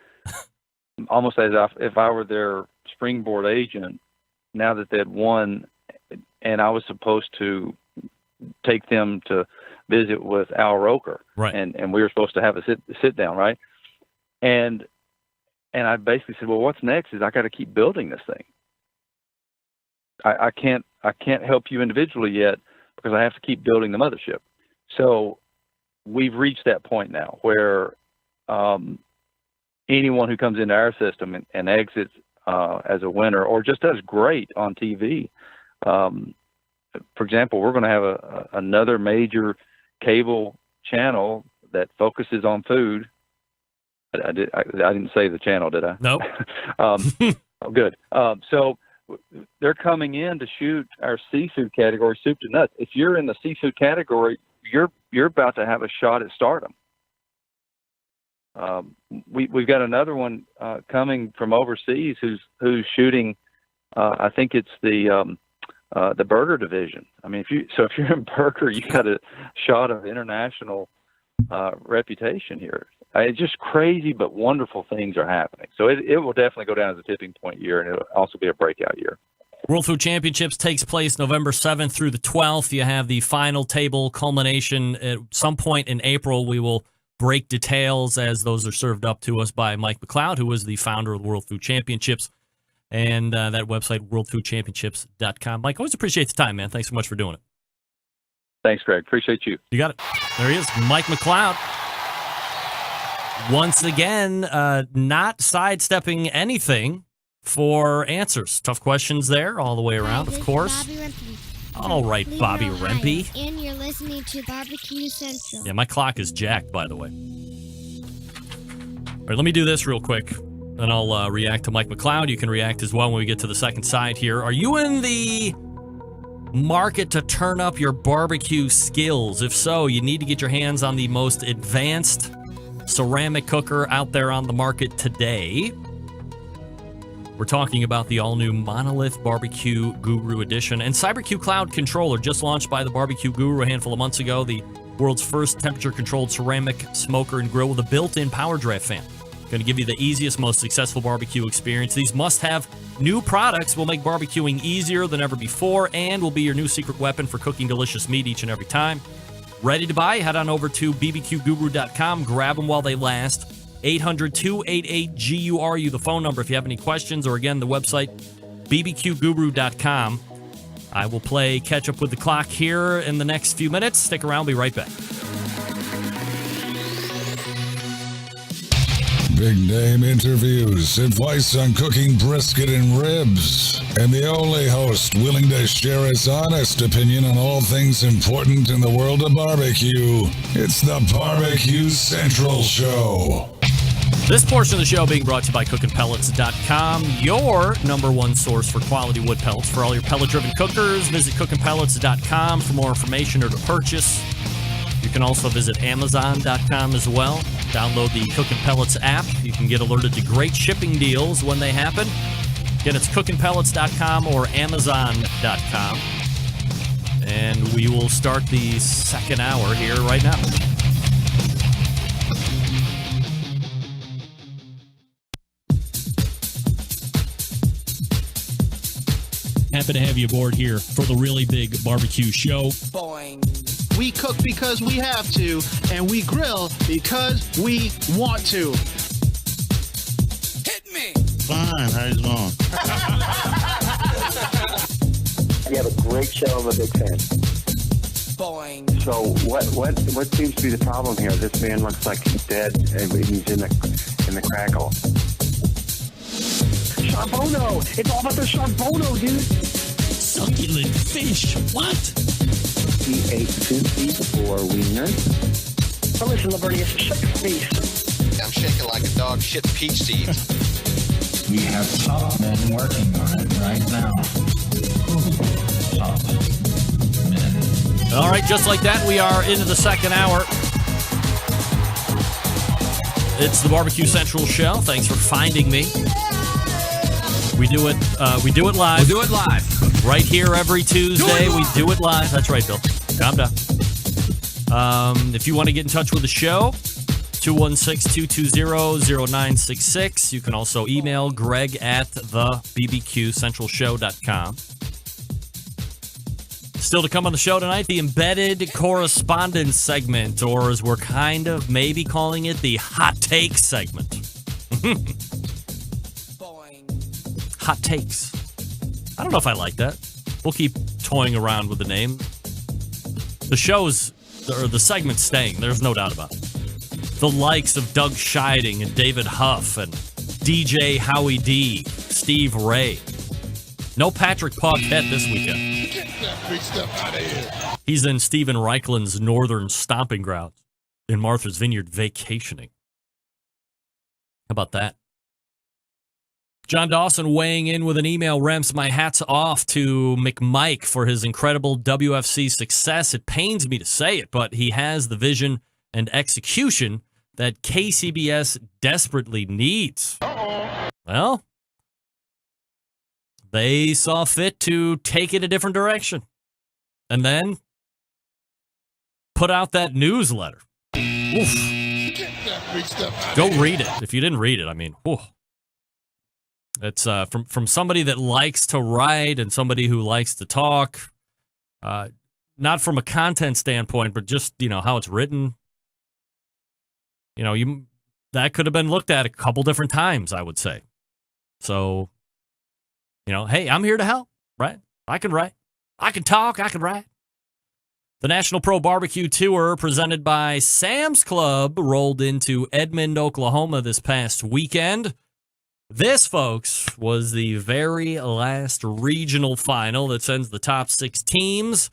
Speaker 7: almost as if I were their springboard agent now that they'd won, and I was supposed to take them to visit with Al Roker,
Speaker 4: right?
Speaker 7: And we were supposed to have a sit down, right? And I basically said, well, what's next is I got to keep building this thing. I can't help you individually yet because I have to keep building the mothership. So we've reached that point now where anyone who comes into our system and exits as a winner or just does great on TV. For example, we're going to have another major cable channel that focuses on food. I didn't say the channel, did I?
Speaker 4: Nope.
Speaker 7: Oh, good. So they're coming in to shoot our seafood category, soup to nuts. If you're in the seafood category, you're about to have a shot at stardom. We've got another one coming from overseas who's shooting. I think it's the burger division. If you're in burger, you got a shot of international reputation here. It's just crazy, but wonderful things are happening. So it will definitely go down as a tipping point year, and it'll also be a breakout year.
Speaker 4: World Food Championships takes place November 7th through the 12th. You have the final table culmination at some point in April. We will break details as those are served up to us by Mike McCloud, who is the founder of the World Food Championships, and that website, worldfoodchampionships.com. Mike, always appreciate the time, man. Thanks so much for doing it.
Speaker 7: Thanks, Greg. Appreciate you.
Speaker 4: You got it. There he is, Mike McCloud. Once again, not sidestepping anything for answers. Tough questions there all the way around, of course. All right, Bobby Rempe.
Speaker 8: And you're listening to Barbecue Central.
Speaker 4: Yeah, my clock is jacked, by the way. All right, let me do this real quick, and I'll react to Mike McCloud. You can react as well when we get to the second side here. Are you in the market to turn up your barbecue skills? If so, you need to get your hands on the most advanced ceramic cooker out there on the market today. We're talking about the all-new Monolith Barbecue Guru Edition and CyberQ Cloud Controller, just launched by the Barbecue Guru a handful of months ago. The world's first temperature-controlled ceramic smoker and grill with a built-in power draft fan. Going to give you the easiest, most successful barbecue experience. These must-have new products will make barbecuing easier than ever before and will be your new secret weapon for cooking delicious meat each and every time. Ready to buy? Head on over to bbqguru.com. Grab them while they last. 800-288-GURU, the phone number if you have any questions, or again, the website, bbqguru.com. I will play catch up with the clock here in the next few minutes. Stick around, be right back.
Speaker 5: Big name interviews, advice on cooking brisket and ribs, and the only host willing to share his honest opinion on all things important in the world of barbecue. It's the Barbecue Central Show.
Speaker 4: This portion of the show being brought to you by cookinpellets.com, your number one source for quality wood pellets. For all your pellet-driven cookers, visit cookinpellets.com for more information or to purchase. You can also visit Amazon.com as well. Download the Cookin' Pellets app. You can get alerted to great shipping deals when they happen. Again, it's cookinpellets.com or Amazon.com. And we will start the second hour here right now.
Speaker 9: Happy to have you aboard here for the really big barbecue show.
Speaker 10: Boing. We cook because we have to, and we grill because we want to.
Speaker 11: Hit me!
Speaker 12: Fine, how's it going?
Speaker 13: You have a great show. I'm a big fan.
Speaker 11: Boing.
Speaker 13: So what seems to be the problem here? This man looks like he's dead, and he's in the crackle.
Speaker 10: Charbono! It's all about the charbono, dude!
Speaker 9: Succulent fish! What?
Speaker 13: He ate 2 feet for wieners.
Speaker 10: Oh, listen, Lavernius, shake your face.
Speaker 11: I'm shaking like a dog shit peach seeds.
Speaker 14: We have top men working on it right now. Top men.
Speaker 4: All right, just like that, we are into the second hour. It's the Barbecue Central Show. Thanks for finding me. We do it live.
Speaker 2: We'll do it live.
Speaker 4: Right here every Tuesday. We do it live. That's right, Bill. Calm down. If you want to get in touch with the show, 216-220-0966. You can also email Greg at thebbqcentralshow.com. Still to come on the show tonight, the embedded correspondence segment, or as we're kind of maybe calling it, the hot take segment. Hot takes. I don't know if I like that. We'll keep toying around with the name. The show's, or the segment's staying. There's no doubt about it. The likes of Doug Scheiding and David Huff and DJ Howie D, Steve Ray. No Patrick Paquette this weekend.
Speaker 5: Get that big stuff out of here.
Speaker 4: He's in Stephen Reichland's northern stomping grounds in Martha's Vineyard vacationing. How about that? John Dawson weighing in with an email. Rems, my hat's off to McMike for his incredible WFC success. It pains me to say it, but he has the vision and execution that KCBS desperately needs. Well, they saw fit to take it a different direction and then put out that newsletter. Oof.
Speaker 5: Get that big stuff out
Speaker 4: Go
Speaker 5: of here.
Speaker 4: read it. If you didn't read it, I mean, whew. It's from somebody that likes to write and somebody who likes to talk. Not from a content standpoint, but just, how it's written. That could have been looked at a couple different times, I would say. So, hey, I'm here to help, right? I can write. I can talk. I can write. The National Pro Barbecue Tour, presented by Sam's Club, rolled into Edmond, Oklahoma this past weekend. This, folks, was the very last regional final that sends the top 6 teams.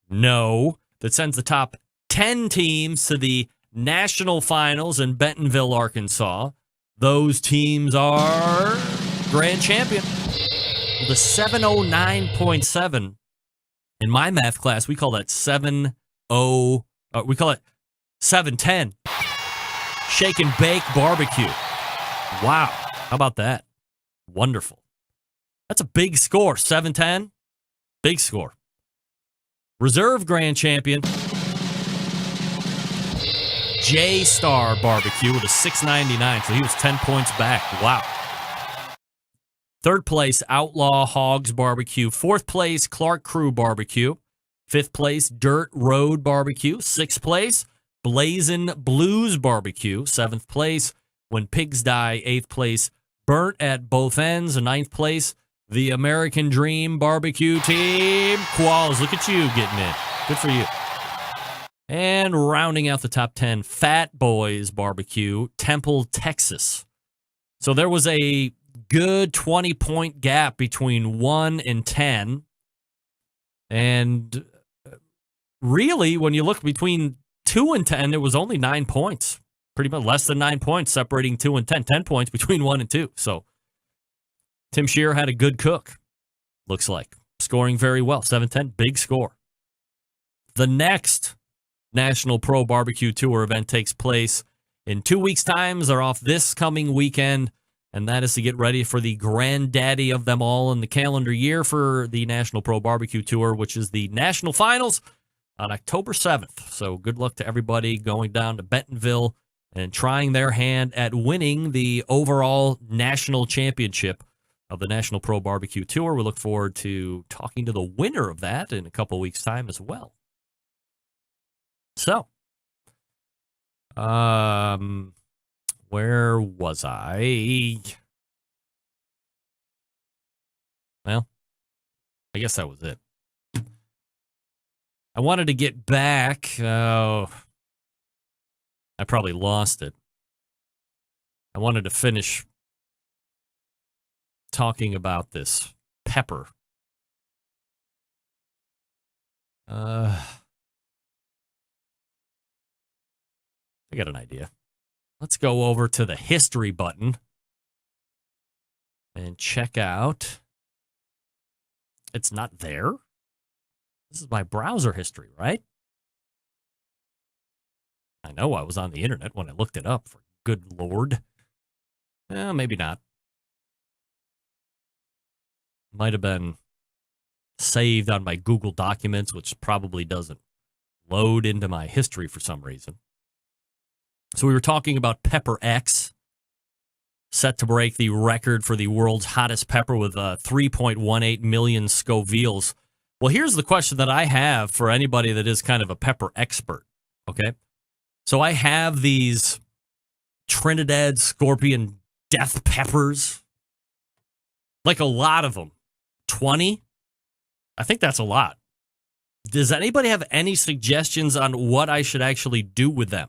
Speaker 4: No, that sends the top 10 teams to the national finals in Bentonville, Arkansas. Those teams are grand champion. The 709.7. In my math class, we call that 7-0. We call it 710. Shake and bake barbecue. Wow. How about that? Wonderful. That's a big score. 710. Big score. Reserve grand champion. J-Star Barbecue with a 699. So he was 10 points back. Wow. Third place, Outlaw Hogs Barbecue. Fourth place, Clark Crew Barbecue. Fifth place, Dirt Road Barbecue. Sixth place, Blazin' Blues Barbecue. Seventh place, When Pigs Die. Eighth place, Burnt at Both Ends. Ninth place, the American Dream Barbecue Team. Qualls, look at you getting in. Good for you. And rounding out the top 10, Fat Boys Barbecue, Temple, Texas. So there was a good 20-point gap between 1 and 10. And really, when you look between 2 and 10, it was only 9 points. Pretty much less than 9 points separating 2 and 10. 10 points between 1 and 2. So Tim Shearer had a good cook, looks like. Scoring very well. 7-10, big score. The next National Pro Barbecue Tour event takes place in 2 weeks' time. They're off this coming weekend, and that is to get ready for the granddaddy of them all in the calendar year for the National Pro Barbecue Tour, which is the National Finals on October 7th. So good luck to everybody going down to Bentonville and trying their hand at winning the overall national championship of the National Pro Barbecue Tour. We look forward to talking to the winner of that in a couple weeks' time as well. So, where was I? Well, I guess that was it. I wanted to get back. I probably lost it. I wanted to finish talking about this pepper. I got an idea. Let's go over to the history button and check out. It's not there. This is my browser history, right? I know I was on the internet when I looked it up, for good Lord. Maybe not. Might have been saved on my Google Documents, which probably doesn't load into my history for some reason. So we were talking about Pepper X, set to break the record for the world's hottest pepper with 3.18 million Scovilles. Well, here's the question that I have for anybody that is kind of a pepper expert, okay? So I have these Trinidad Scorpion death peppers, like a lot of them, 20. I think that's a lot. Does anybody have any suggestions on what I should actually do with them?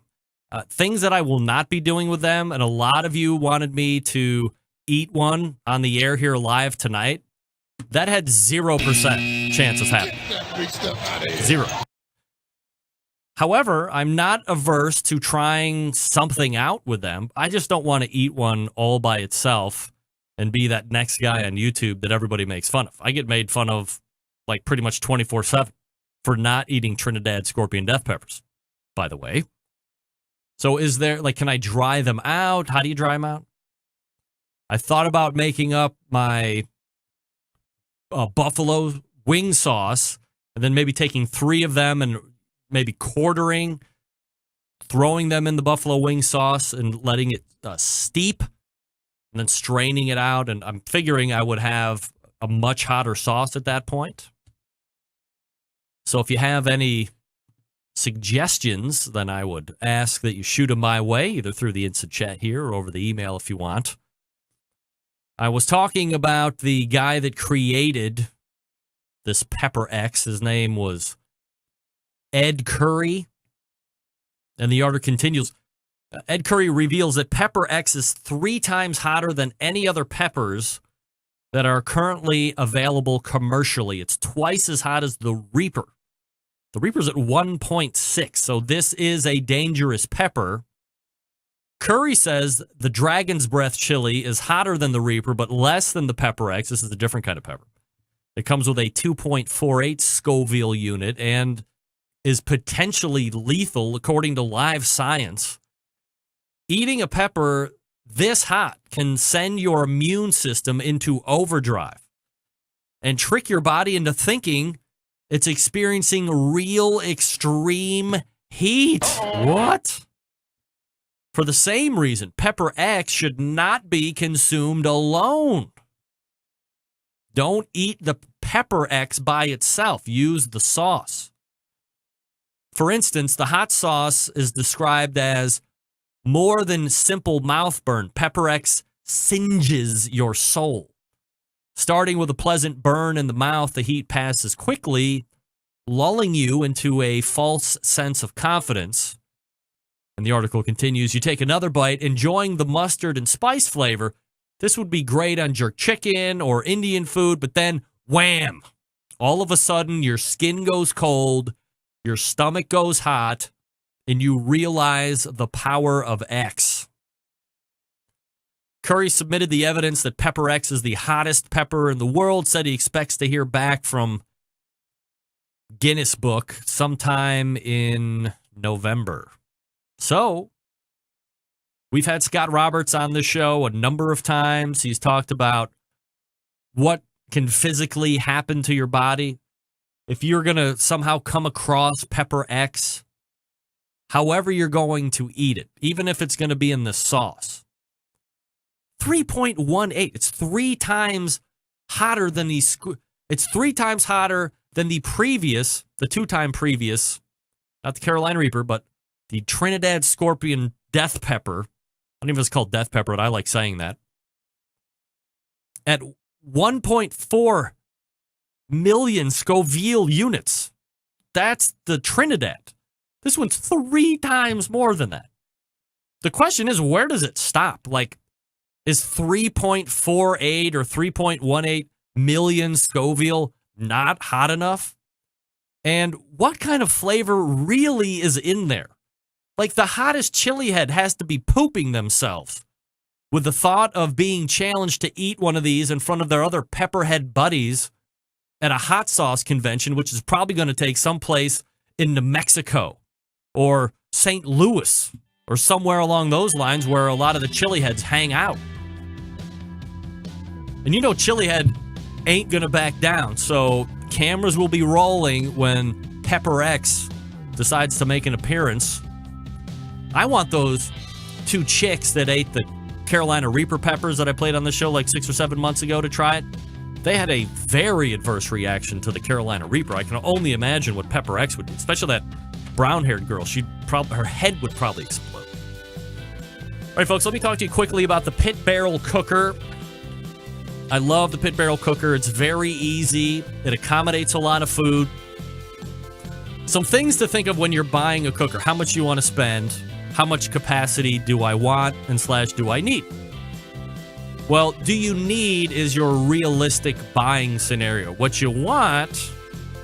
Speaker 4: Things that I will not be doing with them, and a lot of you wanted me to eat one on the air here live tonight. That had 0% chance of happening. Zero. However, I'm not averse to trying something out with them. I just don't want to eat one all by itself and be that next guy on YouTube that everybody makes fun of. I get made fun of like pretty much 24/7 for not eating Trinidad Scorpion death peppers, by the way. So is there, can I dry them out? How do you dry them out? I thought about making up my buffalo wing sauce and then maybe taking 3 of them and maybe quartering, throwing them in the buffalo wing sauce and letting it steep and then straining it out. And I'm figuring I would have a much hotter sauce at that point. So if you have any suggestions, then I would ask that you shoot them my way, either through the instant chat here or over the email if you want. I was talking about the guy that created this Pepper X. His name was Ed Curry. And the article continues. Ed Curry reveals that Pepper X is 3 times hotter than any other peppers that are currently available commercially. It's twice as hot as the Reaper. The Reaper's at 1.6, so this is a dangerous pepper. Curry says the Dragon's Breath chili is hotter than the Reaper, but less than the Pepper X. This is a different kind of pepper. It comes with a 2.48 Scoville unit and is potentially lethal, according to Live Science. Eating a pepper this hot can send your immune system into overdrive and trick your body into thinking it's experiencing real extreme heat. What? For the same reason, Pepper X should not be consumed alone. Don't eat the Pepper X by itself. Use the sauce. For instance, the hot sauce is described as more than simple mouth burn. Pepper X singes your soul. Starting with a pleasant burn in the mouth, the heat passes quickly, lulling you into a false sense of confidence. And the article continues, you take another bite, enjoying the mustard and spice flavor. This would be great on jerk chicken or Indian food, but then, wham! All of a sudden, your skin goes cold, your stomach goes hot, and you realize the power of X. Curry submitted the evidence that Pepper X is the hottest pepper in the world, said he expects to hear back from Guinness Book sometime in November. So, we've had Scott Roberts on the show a number of times. He's talked about what can physically happen to your body if you're going to somehow come across Pepper X, however you're going to eat it, even if it's going to be in the sauce. 3.18. It's 3 times hotter than it's 3 times hotter than the 2-time previous, not the Carolina Reaper, but the Trinidad Scorpion Death Pepper. I don't even know if it's called Death Pepper, but I like saying that. At 1.4 million Scoville units. That's the Trinidad. This one's 3 times more than that. The question is, where does it stop? Like, is 3.48 or 3.18 million Scoville not hot enough? And what kind of flavor really is in there? Like, the hottest chili head has to be pooping themselves with the thought of being challenged to eat one of these in front of their other pepperhead buddies at a hot sauce convention, which is probably going to take someplace in New Mexico or St. Louis or somewhere along those lines where a lot of the chili heads hang out. And you know chili head ain't going to back down, so cameras will be rolling when Pepper X decides to make an appearance. I want those 2 chicks that ate the Carolina Reaper peppers that I played on the show like 6 or 7 months ago to try it. They had a very adverse reaction to the Carolina Reaper. I can only imagine what Pepper X would do, especially that brown-haired girl. Her head would probably explode. All right, folks, let me talk to you quickly about the Pit Barrel Cooker. I love the Pit Barrel Cooker. It's very easy. It accommodates a lot of food. Some things to think of when you're buying a cooker. How much you want to spend. How much capacity do I want and / do I need? Well, do you need is your realistic buying scenario. What you want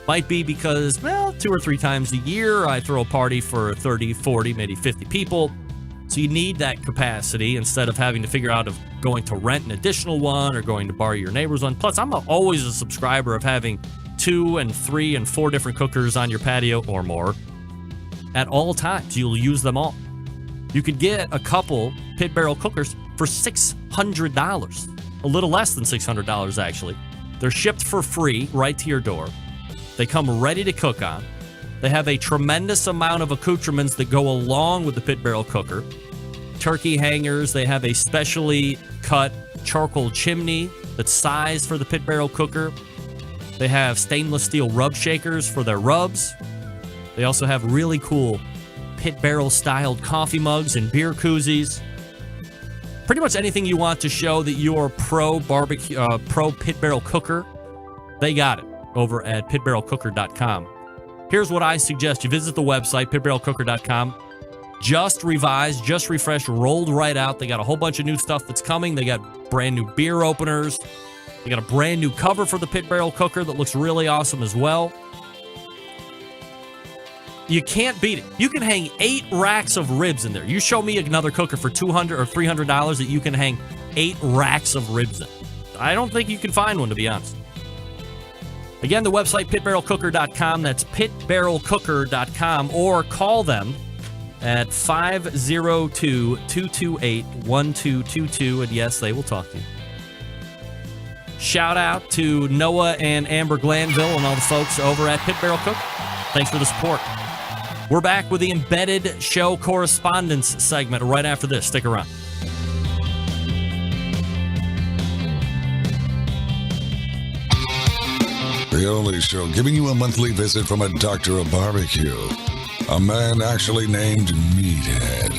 Speaker 4: might be because, 2 or 3 times a year, I throw a party for 30, 40, maybe 50 people. So you need that capacity instead of having to figure out of going to rent an additional one or going to borrow your neighbor's one. Plus, I'm always a subscriber of having 2 and 3 and 4 different cookers on your patio or more at all times. You'll use them all. You could get a couple Pit Barrel cookers for $600. A little less than $600, actually. They're shipped for free right to your door. They come ready to cook on. They have a tremendous amount of accoutrements that go along with the Pit Barrel cooker. turkey hangers. They have a specially cut charcoal chimney that's sized for the pit barrel cooker. They have stainless steel rub shakers for their rubs. They also have really cool pit barrel styled coffee mugs and beer koozies. Pretty much anything you want to show that you're pro pit barrel cooker, they got it over at pitbarrelcooker.com. Here's what I suggest. You visit the website, pitbarrelcooker.com. Just revised, just refreshed, rolled right out. They got a whole bunch of new stuff that's coming. They got brand new beer openers. They got a brand new cover for the pit barrel cooker that looks really awesome as well. You can't beat it. You can hang 8 racks of ribs in there. You show me another cooker for $200 or $300 that you can hang 8 racks of ribs in. I don't think you can find one, to be honest. Again, the website, pitbarrelcooker.com. That's pitbarrelcooker.com. Or call them at 502-228-1222. And yes, they will talk to you. Shout out to Noah and Amber Glanville and all the folks over at Pit Barrel Cook. Thanks for the support. We're back with the Embedded Show Correspondents segment right after this. Stick around.
Speaker 5: The only show giving you a monthly visit from a doctor of barbecue. A man actually named Meathead.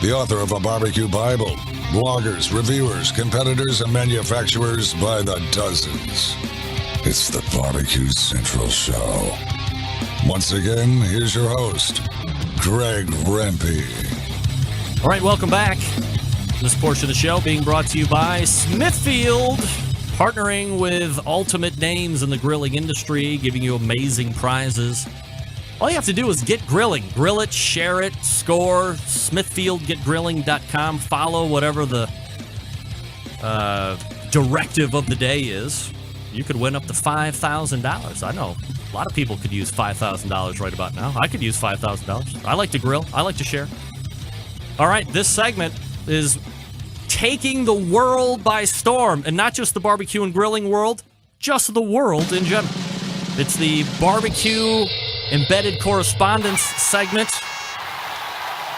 Speaker 5: The author of a barbecue Bible. Bloggers, reviewers, competitors, and manufacturers by the dozens. It's the Barbecue Central Show. Once again, here's your host, Greg Rempe.
Speaker 4: All right, welcome back. This portion of the show being brought to you by Smithfield, partnering with ultimate names in the grilling industry, giving you amazing prizes. All you have to do is get grilling. Grill it, share it, score, smithfieldgetgrilling.com. Follow whatever the directive of the day is. You could win up to $5,000. I know a lot of people could use $5,000 right about now. I could use $5,000. I like to grill. I like to share. All right, this segment is taking the world by storm, and not just the barbecue and grilling world, just the world in general. It's the Barbecue Embedded Correspondence segment.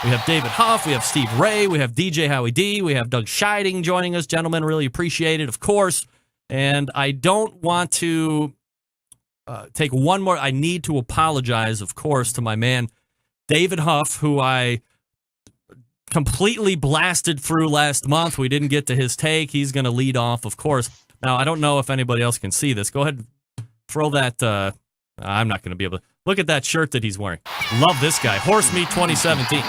Speaker 4: We have David Huff, we have Steve Ray, we have DJ Howie D, we have Doug Scheiding joining us. Gentlemen, really appreciate it, of course. And I don't want to take one more. I need to apologize, of course, to my man, David Huff, who I completely blasted through last month. We didn't get to his take. He's going to lead off, of course. Now, I don't know if anybody else can see this. Go ahead, throw that. I'm not going to be able to. Look at that shirt that he's wearing. Love this guy. Horse Meat 2017.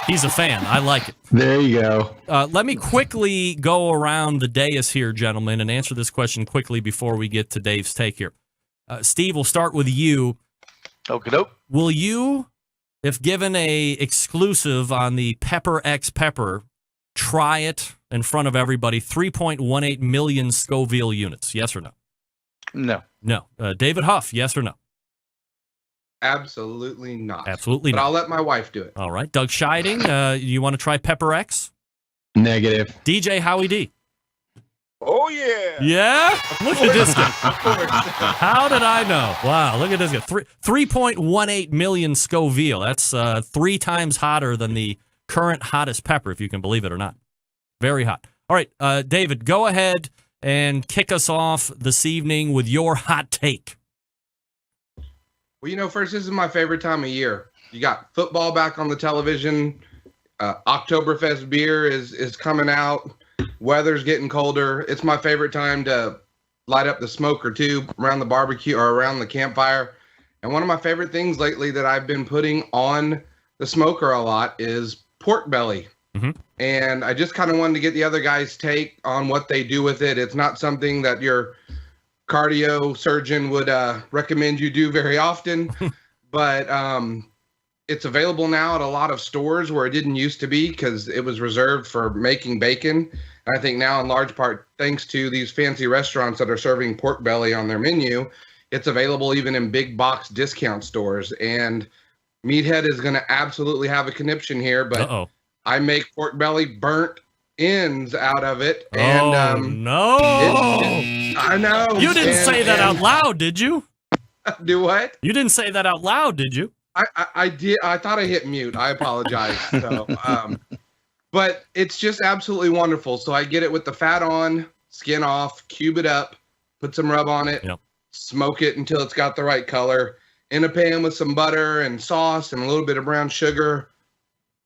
Speaker 4: He's a fan. I like it.
Speaker 12: There you go.
Speaker 4: Let me quickly go around the dais here, gentlemen, and answer this question quickly before we get to Dave's take here. Steve, we'll start with you.
Speaker 15: Okie doke.
Speaker 4: Will you, if given a exclusive on the Pepper X Pepper, try it in front of everybody? 3.18 million Scoville units. Yes or no?
Speaker 15: No.
Speaker 4: No. David Huff, yes or no?
Speaker 16: Absolutely not.
Speaker 4: Absolutely
Speaker 16: but
Speaker 4: not.
Speaker 16: I'll let my wife do it.
Speaker 4: All right. Doug Scheiding, you want to try Pepper X?
Speaker 12: Negative.
Speaker 4: DJ Howie D.
Speaker 15: Oh, yeah.
Speaker 4: Yeah? Look at this guy. How did I know? Wow, look at this guy. 3.18 million Scoville. That's 3 times hotter than the current hottest pepper, if you can believe it or not. Very hot. All right, David, go ahead and kick us off this evening with your hot take.
Speaker 16: Well, first, this is my favorite time of year. You got football back on the television. Oktoberfest beer is coming out. Weather's getting colder. It's my favorite time to light up the smoker too around the barbecue or around the campfire. And one of my favorite things lately that I've been putting on the smoker a lot is pork belly.
Speaker 4: Mm-hmm.
Speaker 16: And I just kind of wanted to get the other guys' take on what they do with it. It's not something that your cardio surgeon would recommend you do very often, but it's available now at a lot of stores where it didn't used to be because it was reserved for making bacon. And I think now, in large part, thanks to these fancy restaurants that are serving pork belly on their menu, it's available even in big box discount stores. And Meathead is going to absolutely have a conniption here, but I make pork belly burnt ends out of it. And,
Speaker 4: no.
Speaker 16: I know.
Speaker 4: You didn't say that out loud, did you?
Speaker 16: Do what?
Speaker 4: You didn't say that out loud, did you?
Speaker 16: I did. I thought I hit mute. I apologize. So, But it's just absolutely wonderful. So I get it with the fat on, skin off, cube it up, put some rub on it, smoke it until it's got the right color. In a pan with some butter and sauce and a little bit of brown sugar.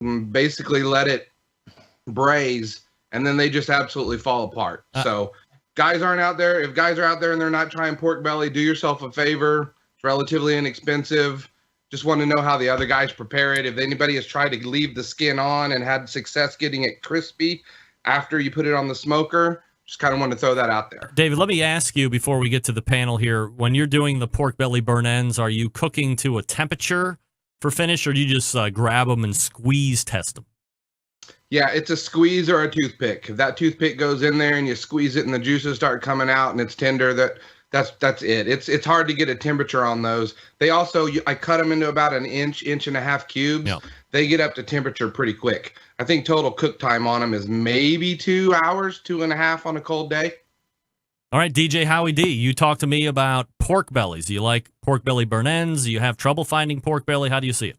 Speaker 16: And basically let it braise, and then they just absolutely fall apart. So guys aren't out there. If guys are out there and they're not trying pork belly, do yourself a favor. It's relatively inexpensive. Just want to know how the other guys prepare it. If anybody has tried to leave the skin on and had success getting it crispy after you put it on the smoker, just kind of want to throw that out there.
Speaker 4: David, let me ask you before we get to the panel here, when you're doing the pork belly burn ends, are you cooking to a temperature for finish, or do you just grab them and squeeze test them?
Speaker 16: Yeah, it's a squeeze or a toothpick. If that toothpick goes in there and you squeeze it and the juices start coming out and it's tender, that's it. It's hard to get a temperature on those. They also, I cut them into about an inch and a half cubes.
Speaker 4: Yep.
Speaker 16: They get up to temperature pretty quick. I think total cook time on them is maybe 2 hours, 2.5 on a cold day.
Speaker 4: All right, DJ Howie D, you talk to me about pork bellies. Do you like pork belly burn ends? Do you have trouble finding pork belly? How do you see it?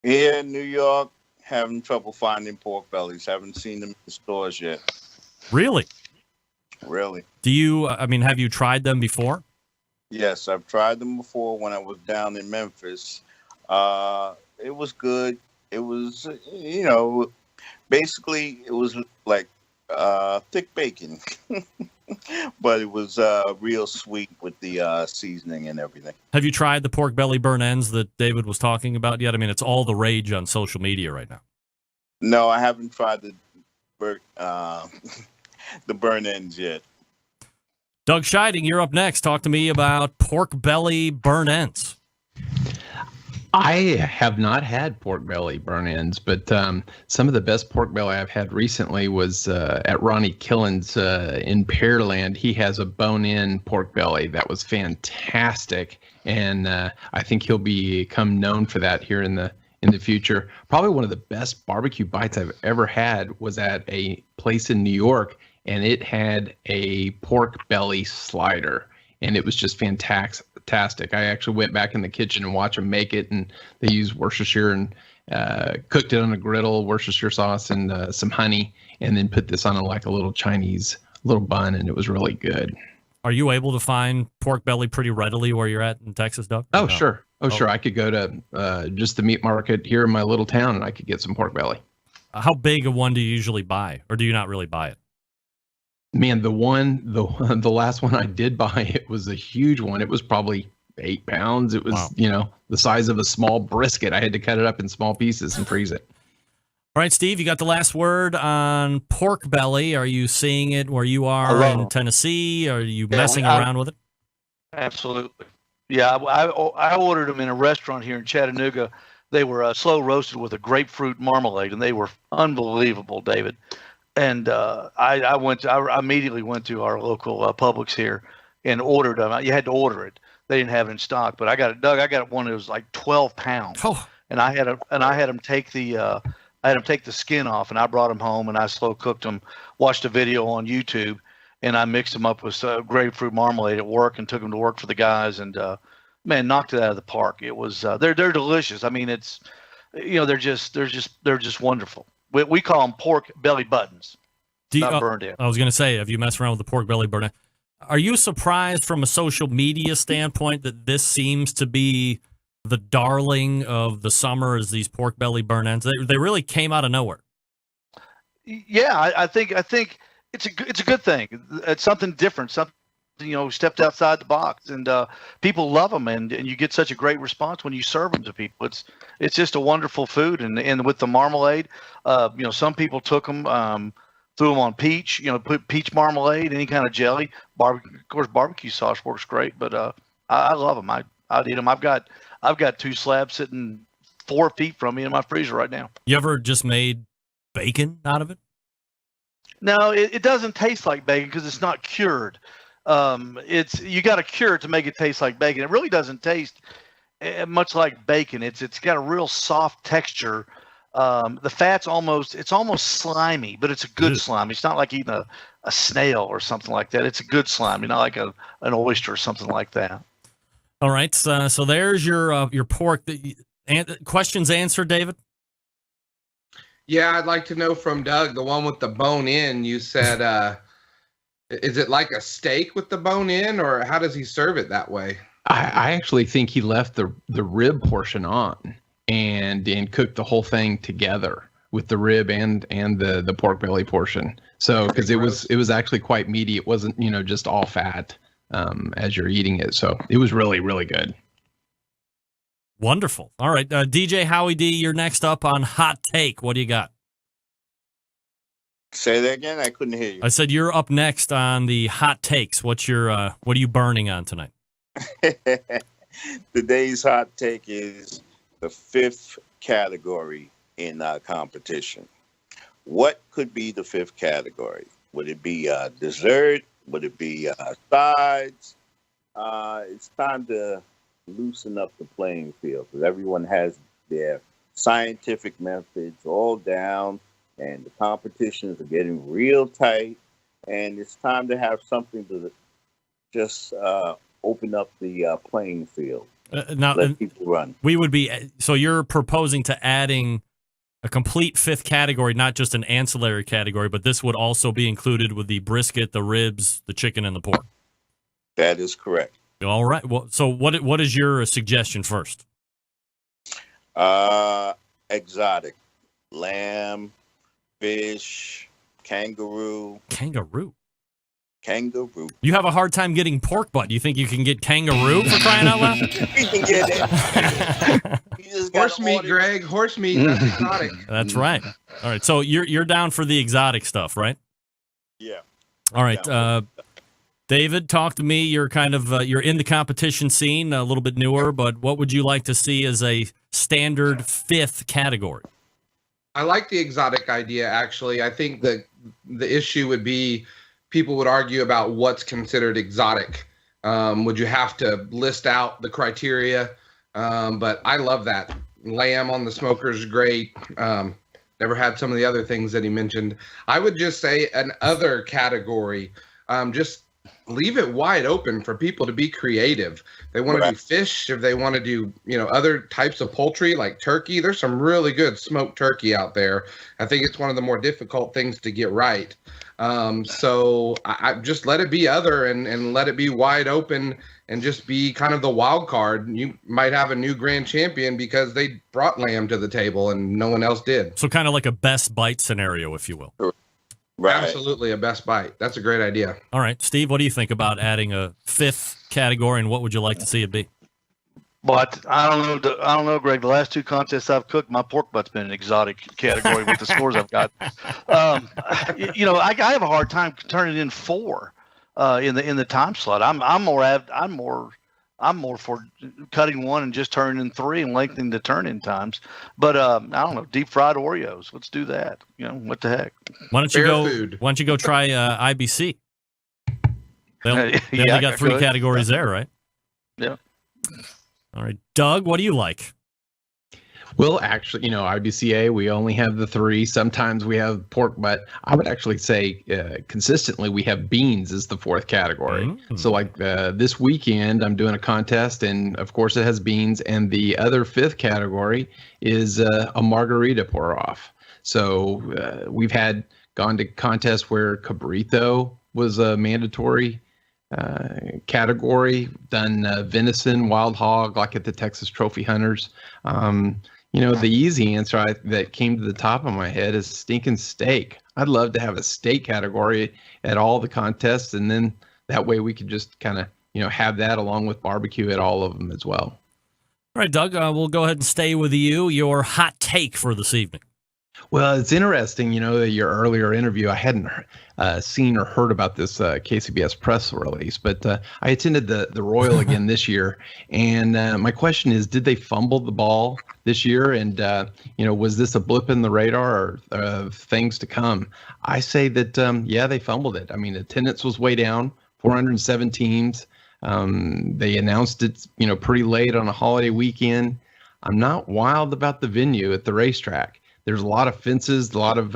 Speaker 17: Here in New York, having trouble finding pork bellies. Haven't seen them in the stores yet.
Speaker 4: Really?
Speaker 17: Really.
Speaker 4: Do you, have you tried them before?
Speaker 17: Yes, I've tried them before when I was down in Memphis. It was good. It was, basically it was like thick bacon, but it was real sweet with the seasoning and everything.
Speaker 4: Have you tried the pork belly burn ends that David was talking about yet? It's all the rage on social media right now.
Speaker 17: No, I haven't tried the burn ends yet.
Speaker 4: Doug Scheiding, you're up next. Talk to me about pork belly burn ends.
Speaker 12: I have not had pork belly burn ends, but some of the best pork belly I've had recently was at Ronnie Killen's in Pearland. He has a bone-in pork belly that was fantastic, and I think he'll become known for that here in the future. Probably one of the best barbecue bites I've ever had was at a place in New York, and it had a pork belly slider. And it was just fantastic. I actually went back in the kitchen and watched them make it, and they used Worcestershire and cooked it on a griddle, Worcestershire sauce and some honey, and then put this on a little Chinese little bun, and it was really good.
Speaker 4: Are you able to find pork belly pretty readily where you're at in Texas, Doug?
Speaker 12: Oh, no? Sure. Sure. I could go to just the meat market here in my little town, and I could get some pork belly.
Speaker 4: How big a one do you usually buy, or do you not really buy it?
Speaker 12: Man, the last one I did buy, it was a huge one. It was probably 8 pounds. It was, the size of a small brisket. I had to cut it up in small pieces and freeze it.
Speaker 4: All right, Steve, you got the last word on pork belly. Are you seeing it where you are in Tennessee? Are you messing around with it?
Speaker 18: Absolutely. Yeah, I ordered them in a restaurant here in Chattanooga. They were slow roasted with a grapefruit marmalade, and they were unbelievable, David. And I immediately went to our local Publix here and ordered them. You had to order it. They didn't have it in stock, but I got it, Doug. I got one that was like 12 pounds, and I had them take the skin off, and I brought them home and I slow cooked them. Watched a video on YouTube, and I mixed them up with grapefruit marmalade at work and took them to work for the guys, and man, knocked it out of the park. It was they're delicious. It's they're just wonderful. We call them pork belly buttons. Not burned in.
Speaker 4: I was going to say, have you messed around with the pork belly burn? Are you surprised from a social media standpoint that this seems to be the darling of the summer, as these pork belly burn ends? They really came out of nowhere.
Speaker 18: Yeah, I think it's a good thing. It's something different. Something stepped outside the box, and people love them, and you get such a great response when you serve them to people. It's just a wonderful food, and with the marmalade, some people took them, threw them on peach, put peach marmalade, any kind of jelly. Of course, barbecue sauce works great, but I love them. I'd eat them. I've got 2 slabs sitting 4 feet from me in my freezer right now.
Speaker 4: You ever just made bacon out of it?
Speaker 18: No, it doesn't taste like bacon because it's not cured. You got to cure it to make it taste like bacon. It really doesn't taste much like bacon. It's got a real soft texture. The fat's almost slimy, but it's a good slime. It's not like eating a snail or something like that. It's a good slime, not like an oyster or something like that.
Speaker 4: All right, so there's your pork. Questions answered, David?
Speaker 16: Yeah, I'd like to know from Doug, the one with the bone in. You said, is it like a steak with the bone in, or how does he serve it that way?
Speaker 12: I actually think he left the rib portion on and cooked the whole thing together with the rib and the pork belly portion. So because it was actually quite meaty. It wasn't just all fat as you're eating it. So it was really, really good.
Speaker 4: Wonderful. All right, DJ Howie D, you're next up on Hot Take. What do you got?
Speaker 17: Say that again. I couldn't hear you.
Speaker 4: I said you're up next on the Hot Takes. What are you burning on tonight?
Speaker 17: Today's hot take is the fifth category in our competition. What could be the fifth category? Would it be dessert? Would it be sides? It's time to loosen up the playing field because everyone has their scientific methods all down and the competitions are getting real tight, and it's time to have something to just open up the playing field.
Speaker 4: Now,
Speaker 17: let people run.
Speaker 4: So you're proposing to adding a complete fifth category, not just an ancillary category, but this would also be included with the brisket, the ribs, the chicken, and the pork.
Speaker 17: That is correct.
Speaker 4: All right. Well, so what is your suggestion first?
Speaker 17: Exotic. Lamb, fish, kangaroo.
Speaker 4: Kangaroo?
Speaker 17: Kangaroo.
Speaker 4: You have a hard time getting pork butt. You think you can get kangaroo for crying out loud?
Speaker 17: We can get it.
Speaker 16: Horse meat, Greg. Horse meat. That's exotic.
Speaker 4: That's right. All right. So you're down for the exotic stuff, right?
Speaker 17: Yeah.
Speaker 4: All right. David, talk to me. You're kind of you're in the competition scene, a little bit newer, but what would you like to see as a standard fifth category?
Speaker 16: I like the exotic idea, actually. I think the issue would be people would argue about what's considered exotic. Would you have to list out the criteria? But I love that. Lamb on the smoker is great. Never had some of the other things that he mentioned. I would just say an other category. Just leave it wide open for people to be creative. They want to do fish, if they want to do, other types of poultry like turkey. There's some really good smoked turkey out there. I think it's one of the more difficult things to get right. So I just let it be other and let it be wide open and just be kind of the wild card. You might have a new grand champion because they brought lamb to the table and no one else did.
Speaker 4: So kind of like a best bite scenario, if you will.
Speaker 16: Right. Absolutely, a best bite. That's a great idea.
Speaker 4: All right, Steve, what do you think about adding a fifth category, and what would you like to see it be?
Speaker 18: But I don't know, Greg. The last two contests I've cooked, my pork butt's been an exotic category with the scores I've got. I have a hard time turning in 4 in the time slot. I'm more for cutting 1 and just turning in 3 and lengthening the turn-in times. But I don't know, deep fried Oreos. Let's do that. What the heck?
Speaker 4: Why don't you go try IBC? They only got 3 categories there, right?
Speaker 18: Yeah.
Speaker 4: All right, Doug, what do you like?
Speaker 12: Well, actually, IBCA, we only have the 3. Sometimes we have pork, but I would actually say consistently we have beans as the 4th category. Mm-hmm. So like this weekend, I'm doing a contest, and of course it has beans. And the other 5th category is a margarita pour-off. So we've gone to contests where cabrito was a mandatory category, done venison, wild hog, like at the Texas Trophy Hunters. The easy answer that came to the top of my head is stinking steak. I'd love to have a steak category at all the contests, and then that way we could just kind of, have that along with barbecue at all of them as well.
Speaker 4: All right, Doug, we'll go ahead and stay with you. Your hot take for this evening.
Speaker 12: Well, it's interesting, your earlier interview, I hadn't seen or heard about this KCBS press release, but I attended the Royal again this year. And my question is, did they fumble the ball this year? And, was this a blip in the radar or things to come? I say that, they fumbled it. I mean, attendance was way down, 407 teams. They announced it, pretty late on a holiday weekend. I'm not wild about the venue at the racetrack. There's a lot of fences, a lot of,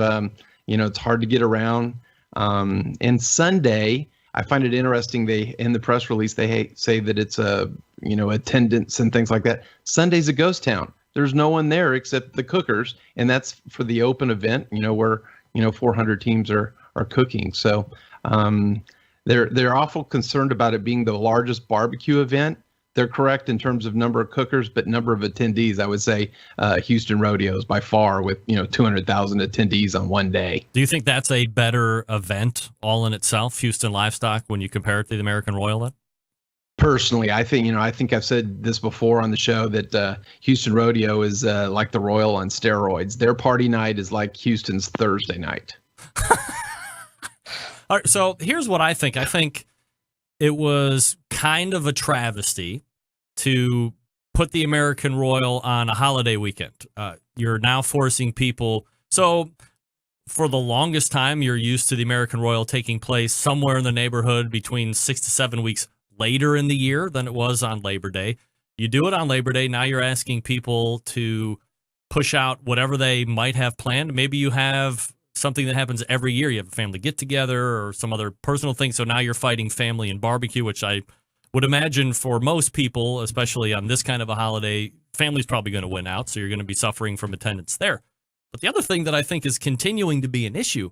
Speaker 12: it's hard to get around. And Sunday, I find it interesting. In the press release, they say that it's attendance and things like that. Sunday's a ghost town. there's no one there except the cookers, and that's for the open event, where 400 teams are cooking. So they're awful concerned about it being the largest barbecue event. They're correct in terms of number of cookers, but number of attendees, I would say Houston Rodeos by far, with 200,000 attendees on one day.
Speaker 4: Do you think that's a better event all in itself, Houston Livestock, when you compare it to the American Royal then?
Speaker 12: Personally, I think I've said this before on the show that Houston Rodeo is like the Royal on steroids. Their party night is like Houston's Thursday night.
Speaker 4: All right, so here's what I think. I think it was kind of a travesty to put the American Royal on a holiday weekend. You're now forcing people. So for the longest time, you're used to the American Royal taking place somewhere in the neighborhood between 6 to 7 weeks later in the year than it was on Labor Day. You do it on Labor Day. Now you're asking people to push out whatever they might have planned. Maybe you have something that happens every year. You have a family get together or some other personal thing. So now you're fighting family and barbecue, which I would imagine for most people, especially on this kind of a holiday, family's probably going to win out. So you're going to be suffering from attendance there. But the other thing that I think is continuing to be an issue,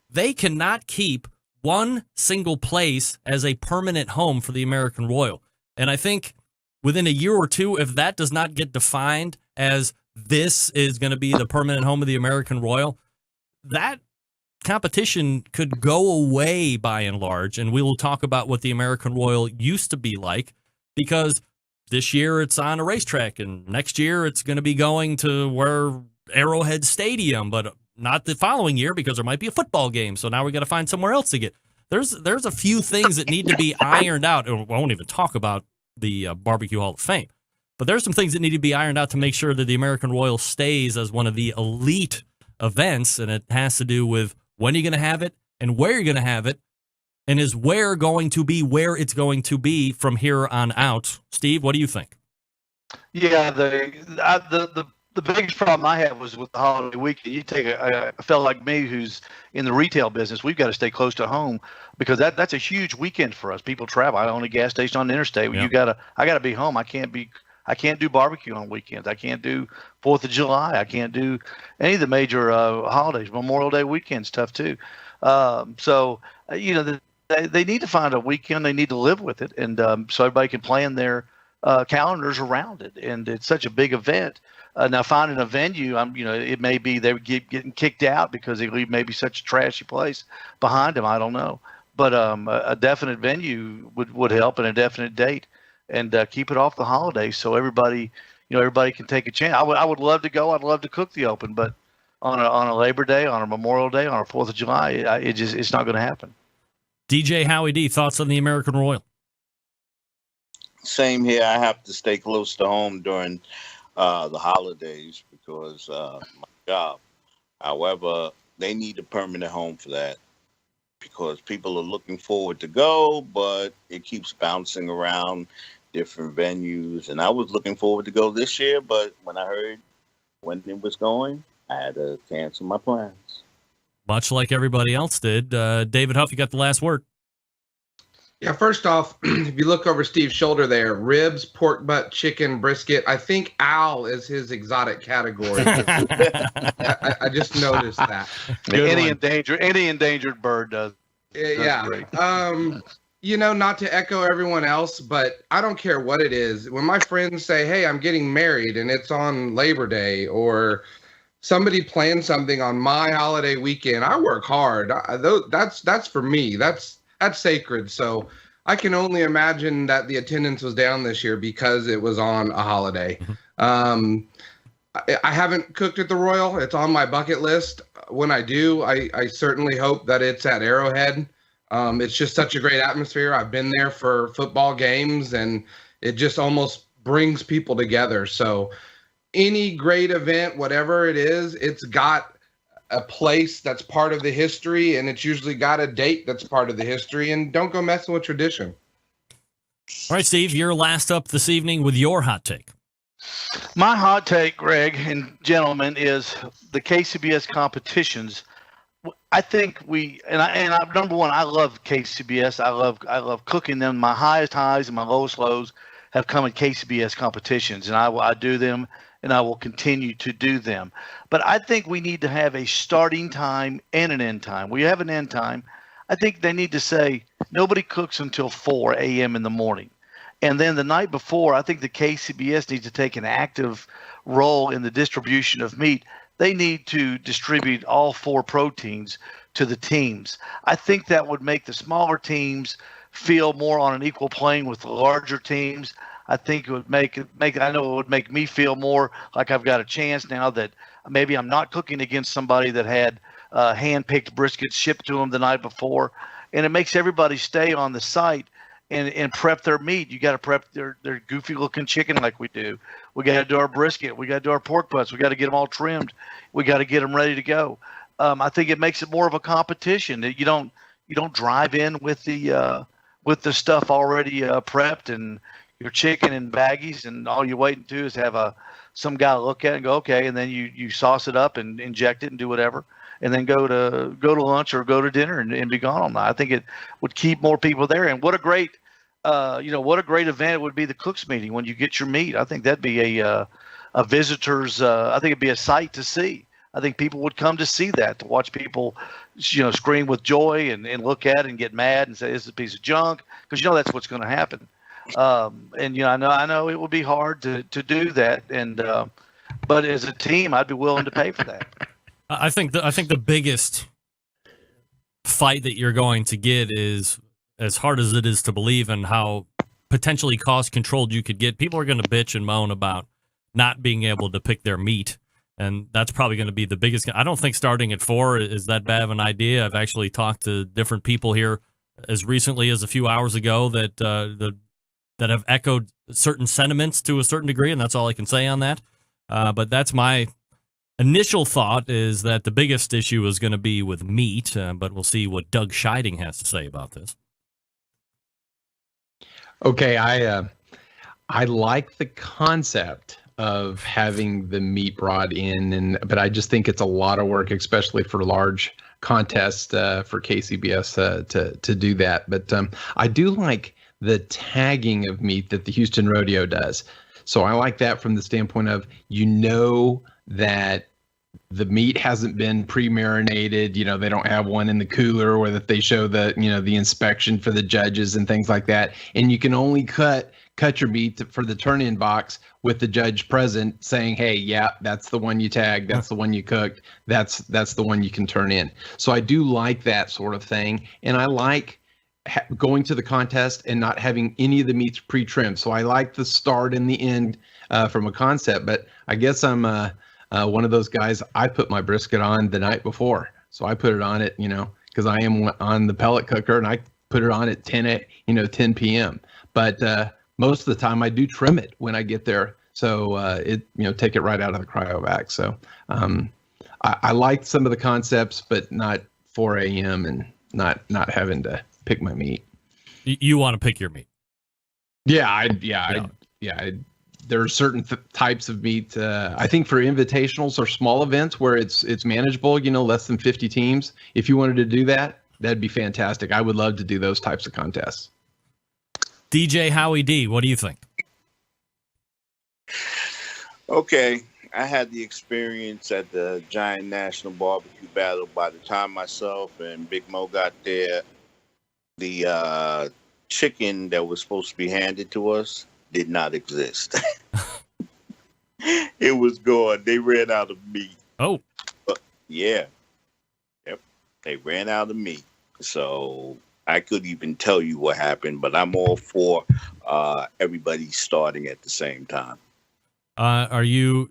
Speaker 4: they cannot keep one single place as a permanent home for the American Royal. And I think within a year or two, if that does not get defined as this is going to be the permanent home of the American Royal, that competition could go away by and large. And we will talk about what the American Royal used to be like, because this year it's on a racetrack and next year it's going to be going to where Arrowhead Stadium, but not the following year because there might be a football game. So now we got to find somewhere else to get. There's a few things that need to be ironed out. And we won't even talk about the Barbecue Hall of Fame, but there's some things that need to be ironed out to make sure that the American Royal stays as one of the elite events. And it has to do with when you're going to have it and where you're going to have it, and is where going to be where it's going to be from here on out. Steve, what do you think?
Speaker 18: Yeah, the biggest problem I have was with the holiday weekend. You take a fellow like me who's in the retail business, we've got to stay close to home because that's a huge weekend for us. People travel. I own a gas station on the interstate. Yeah. I gotta be home. I can't do barbecue on weekends. I can't do 4th of July. I can't do any of the major holidays. Memorial Day weekend's tough too. So they need to find a weekend. They need to live with it, and so everybody can plan their calendars around it. And it's such a big event. Now finding a venue, it may be they're getting kicked out because they leave maybe such a trashy place behind them. I don't know, but a definite venue would help, and a definite date, and keep it off the holidays so everybody can take a chance. I would love to go. I'd love to cook the open, but on a Labor Day, on a Memorial Day, on a 4th of July, it's not going to happen.
Speaker 4: DJ Howie D, thoughts on the American Royal?
Speaker 17: Same here. I have to stay close to home during the holidays because my job. However, they need a permanent home for that because people are looking forward to go, but it keeps bouncing around different venues. And I was looking forward to go this year, but when I heard when it was going, I had to cancel my plans.
Speaker 4: Much like everybody else did. David Huff, you got the last word.
Speaker 16: Yeah, first off, if you look over Steve's shoulder there, ribs, pork butt, chicken, brisket. I think owl is his exotic category. I just noticed that.
Speaker 18: Any endangered bird does.
Speaker 16: Yeah.
Speaker 18: Great.
Speaker 16: Not to echo everyone else, but I don't care what it is. When my friends say, hey, I'm getting married and it's on Labor Day, or somebody planned something on my holiday weekend, I work hard. That's for me. That's sacred. So I can only imagine that the attendance was down this year because it was on a holiday. I haven't cooked at the Royal. It's on my bucket list. When I do, I certainly hope that it's at Arrowhead. It's just such a great atmosphere. I've been there for football games, and it just almost brings people together. So any great event, whatever it is, it's got a place that's part of the history, and it's usually got a date that's part of the history, and don't go messing with tradition.
Speaker 4: All right, Steve, you're last up this evening with your hot take.
Speaker 18: My hot take, Greg and gentlemen, is the KCBS competitions. I think number one, I love KCBS. I love cooking them. My highest highs and my lowest lows have come at KCBS competitions, and I do them and I will continue to do them. But I think we need to have a starting time and an end time. We have an end time. I think they need to say nobody cooks until 4 a.m. in the morning. And then the night before, I think the KCBS needs to take an active role in the distribution of meat. They need to distribute all 4 proteins to the teams. I think that would make the smaller teams feel more on an equal plane with the larger teams. I think it would make I know it would make me feel more like I've got a chance now that maybe I'm not cooking against somebody that had hand-picked briskets shipped to them the night before. And it makes everybody stay on the site and prep their meat. You got to prep their goofy looking chicken like we do. We got to do our brisket. We got to do our pork butts. We got to get them all trimmed. We got to get them ready to go. I think it makes it more of a competition that you don't drive in with the stuff already prepped and your chicken in baggies, and all you're waiting to is have some guy look at it and go, okay, and then you sauce it up and inject it and do whatever, and then go to lunch or go to dinner and be gone all night. I think it would keep more people there. And what a great event it would be, the cooks meeting when you get your meat. I think that'd be a visitor's. I think it'd be a sight to see. I think people would come to see that, to watch people, scream with joy and look at it and get mad and say, "This is a piece of junk," because that's what's going to happen. And I know it would be hard to do that, but as a team, I'd be willing to pay for that.
Speaker 4: I think the biggest fight that you're going to get is, as hard as it is to believe, and how potentially cost controlled you could get. People are going to bitch and moan about not being able to pick their meat. And that's probably going to be the biggest. I don't think starting at 4 is that bad of an idea. I've actually talked to different people here as recently as a few hours ago that have echoed certain sentiments to a certain degree, and that's all I can say on that. But that's my initial thought, is that the biggest issue is going to be with meat, but we'll see what Doug Scheiding has to say about this.
Speaker 12: Okay, I like the concept of having the meat brought in, but I just think it's a lot of work, especially for large contests for KCBS to do that. But I do like the tagging of meat that the Houston Rodeo does. So I like that from the standpoint of, that the meat hasn't been pre-marinated. They don't have one in the cooler, or that they show the inspection for the judges and things like that. And you can only cut your meat for the turn-in box with the judge present, saying, "Hey, yeah, that's the one you tagged. That's the one you cooked. That's the one you can turn in." So I do like that sort of thing, and I like going to the contest and not having any of the meats pre-trimmed. So I like the start and the end from a concept. But I guess I'm one of those guys. I put my brisket on the night before, so I put it on it, because I am on the pellet cooker, and I put it on at 10 p.m. But most of the time I do trim it when I get there. So take it right out of the cryovac. So I like some of the concepts, but not 4 a.m. and not having to pick my meat.
Speaker 4: You want to pick your meat?
Speaker 12: Yeah. There are certain types of meat. I think for invitationals or small events where it's manageable, less than 50 teams. If you wanted to do that, that'd be fantastic. I would love to do those types of contests.
Speaker 4: DJ Howie D, what do you think?
Speaker 17: Okay, I had the experience at the Giant National Barbecue Battle. By the time myself and Big Mo got there, the chicken that was supposed to be handed to us did not exist. It was gone. They ran out of meat.
Speaker 4: Oh.
Speaker 17: Yeah. Yep. They ran out of meat. So I couldn't even tell you what happened, but I'm all for everybody starting at the same time.
Speaker 4: Are you,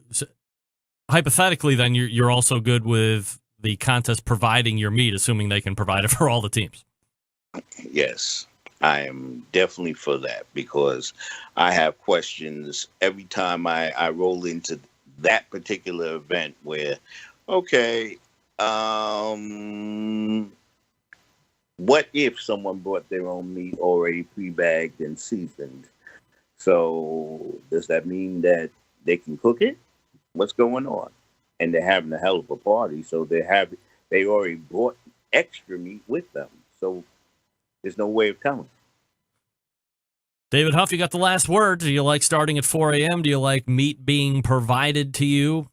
Speaker 4: hypothetically then, you're also good with the contest providing your meat, assuming they can provide it for all the teams?
Speaker 17: Yes, I am definitely for that, because I have questions every time I roll into that particular event where, okay, what if someone brought their own meat already pre-bagged and seasoned? So does that mean that they can cook it? What's going on? And they're having a hell of a party, so they already brought extra meat with them. So there's no way of telling.
Speaker 4: David Huff, you got the last word. Do you like starting at 4 a.m.? Do you like meat being provided to you?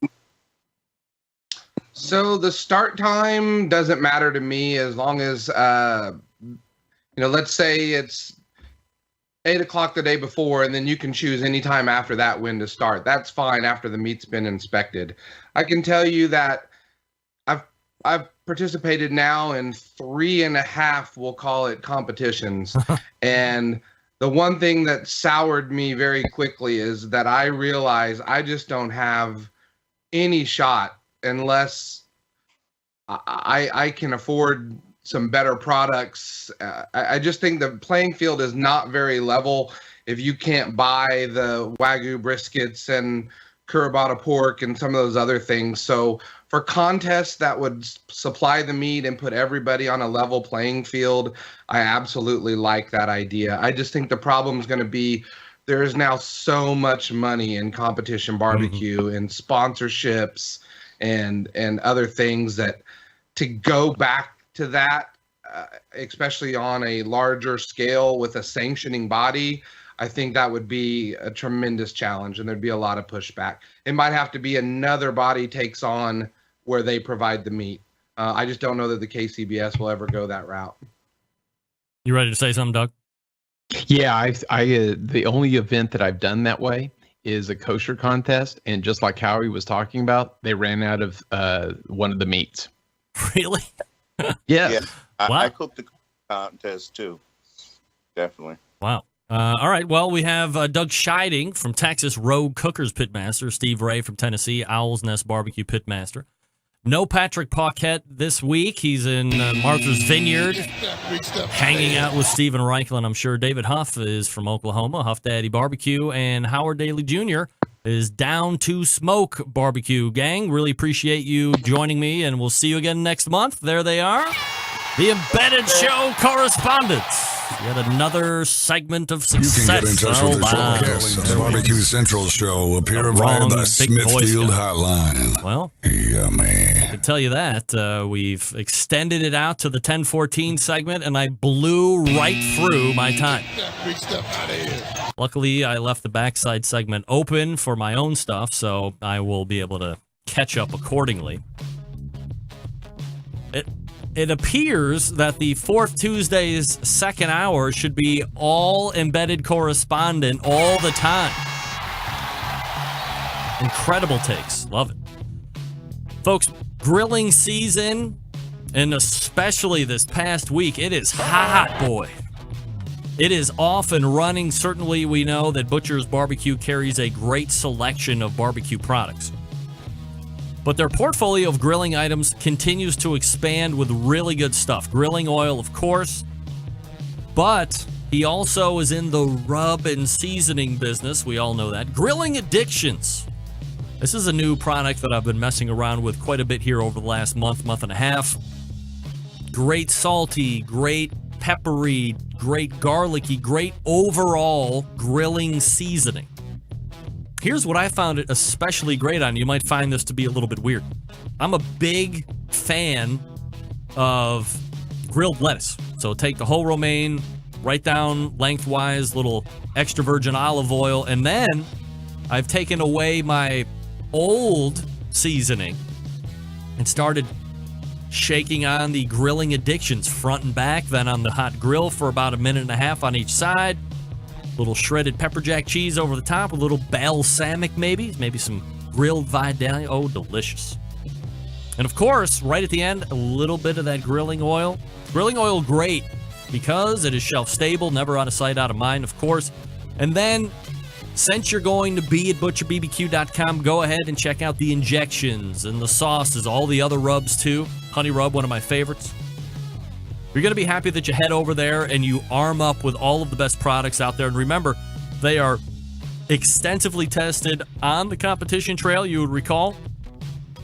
Speaker 16: So the start time doesn't matter to me as long as, let's say it's 8 o'clock the day before, and then you can choose any time after that when to start. That's fine after the meat's been inspected. I can tell you that I've participated now in 3.5, we'll call it, competitions. And the one thing that soured me very quickly is that I realize I just don't have any shot unless I can afford some better products. I just think the playing field is not very level if you can't buy the Wagyu briskets and Kurabata pork and some of those other things. So for contests that would supply the meat and put everybody on a level playing field, I absolutely like that idea. I just think the problem is going to be there is now so much money in competition barbecue and sponsorships and other things that to go back to that, especially on a larger scale with a sanctioning body, I think that would be a tremendous challenge, and there'd be a lot of pushback. It might have to be another body takes on where they provide the meat. I just don't know that the KCBS will ever go that route.
Speaker 4: You ready to say something, Doug?
Speaker 12: Yeah, the only event that I've done that way is a kosher contest, and just like Howie was talking about, they ran out of one of the meats.
Speaker 4: Really?
Speaker 12: Yeah.
Speaker 17: I cooked the contest too. Definitely.
Speaker 4: Wow. All right. Well, we have Doug Scheiding from Texas, Rogue Cookers Pitmaster. Steve Ray from Tennessee, Owl's Nest Barbecue Pitmaster. No Patrick Paquette this week. He's in Martha's Vineyard, hanging out with Stephen Reichel, I'm sure. David Huff is from Oklahoma, Huff Daddy Barbecue, and Howard Daly Jr. is Down to Smoke Barbecue. Gang, really appreciate you joining me, and we'll see you again next month. There they are, the Embedded Show Correspondents. Yet another segment of success.
Speaker 5: You can get in touch with the forecast of the Barbecue Central Show. Appear via the Smithfield Hotline.
Speaker 4: Well,
Speaker 5: yummy.
Speaker 4: I can tell you that. We've extended it out to the 10:14 segment, and I blew right through my time. Luckily, I left the backside segment open for my own stuff, so I will be able to catch up accordingly. It appears that the fourth Tuesday's second hour should be all embedded correspondent all the time. Incredible takes. Love it. Folks, grilling season, and especially this past week, it is hot, boy. It is off and running. Certainly, we know that Butcher's Barbecue carries a great selection of barbecue products. But their portfolio of grilling items continues to expand with really good stuff. Grilling oil, of course. But he also is in the rub and seasoning business. We all know that. Grilling Addictions. This is a new product that I've been messing around with quite a bit here over the last month and a half. Great salty, great peppery, great garlicky, great overall grilling seasoning. Here's what I found it especially great on. You might find this to be a little bit weird. I'm a big fan of grilled lettuce. So take the whole romaine, right down lengthwise, little extra virgin olive oil, and then I've taken away my old seasoning and started shaking on the Grilling Addictions front and back, then on the hot grill for about 1.5 minutes on each side. Little shredded pepper jack cheese over the top, a little balsamic maybe some grilled Vidalia. Oh, delicious. And of course, right at the end, a little bit of that grilling oil. Grilling oil, great, because it is shelf stable, never out of sight, out of mind, of course. And then, since you're going to be at butcherbbq.com, go ahead and check out the injections and the sauces, all the other rubs too. Honey rub, one of my favorites. You're going to be happy that you head over there and you arm up with all of the best products out there. And remember, they are extensively tested on the competition trail. You would recall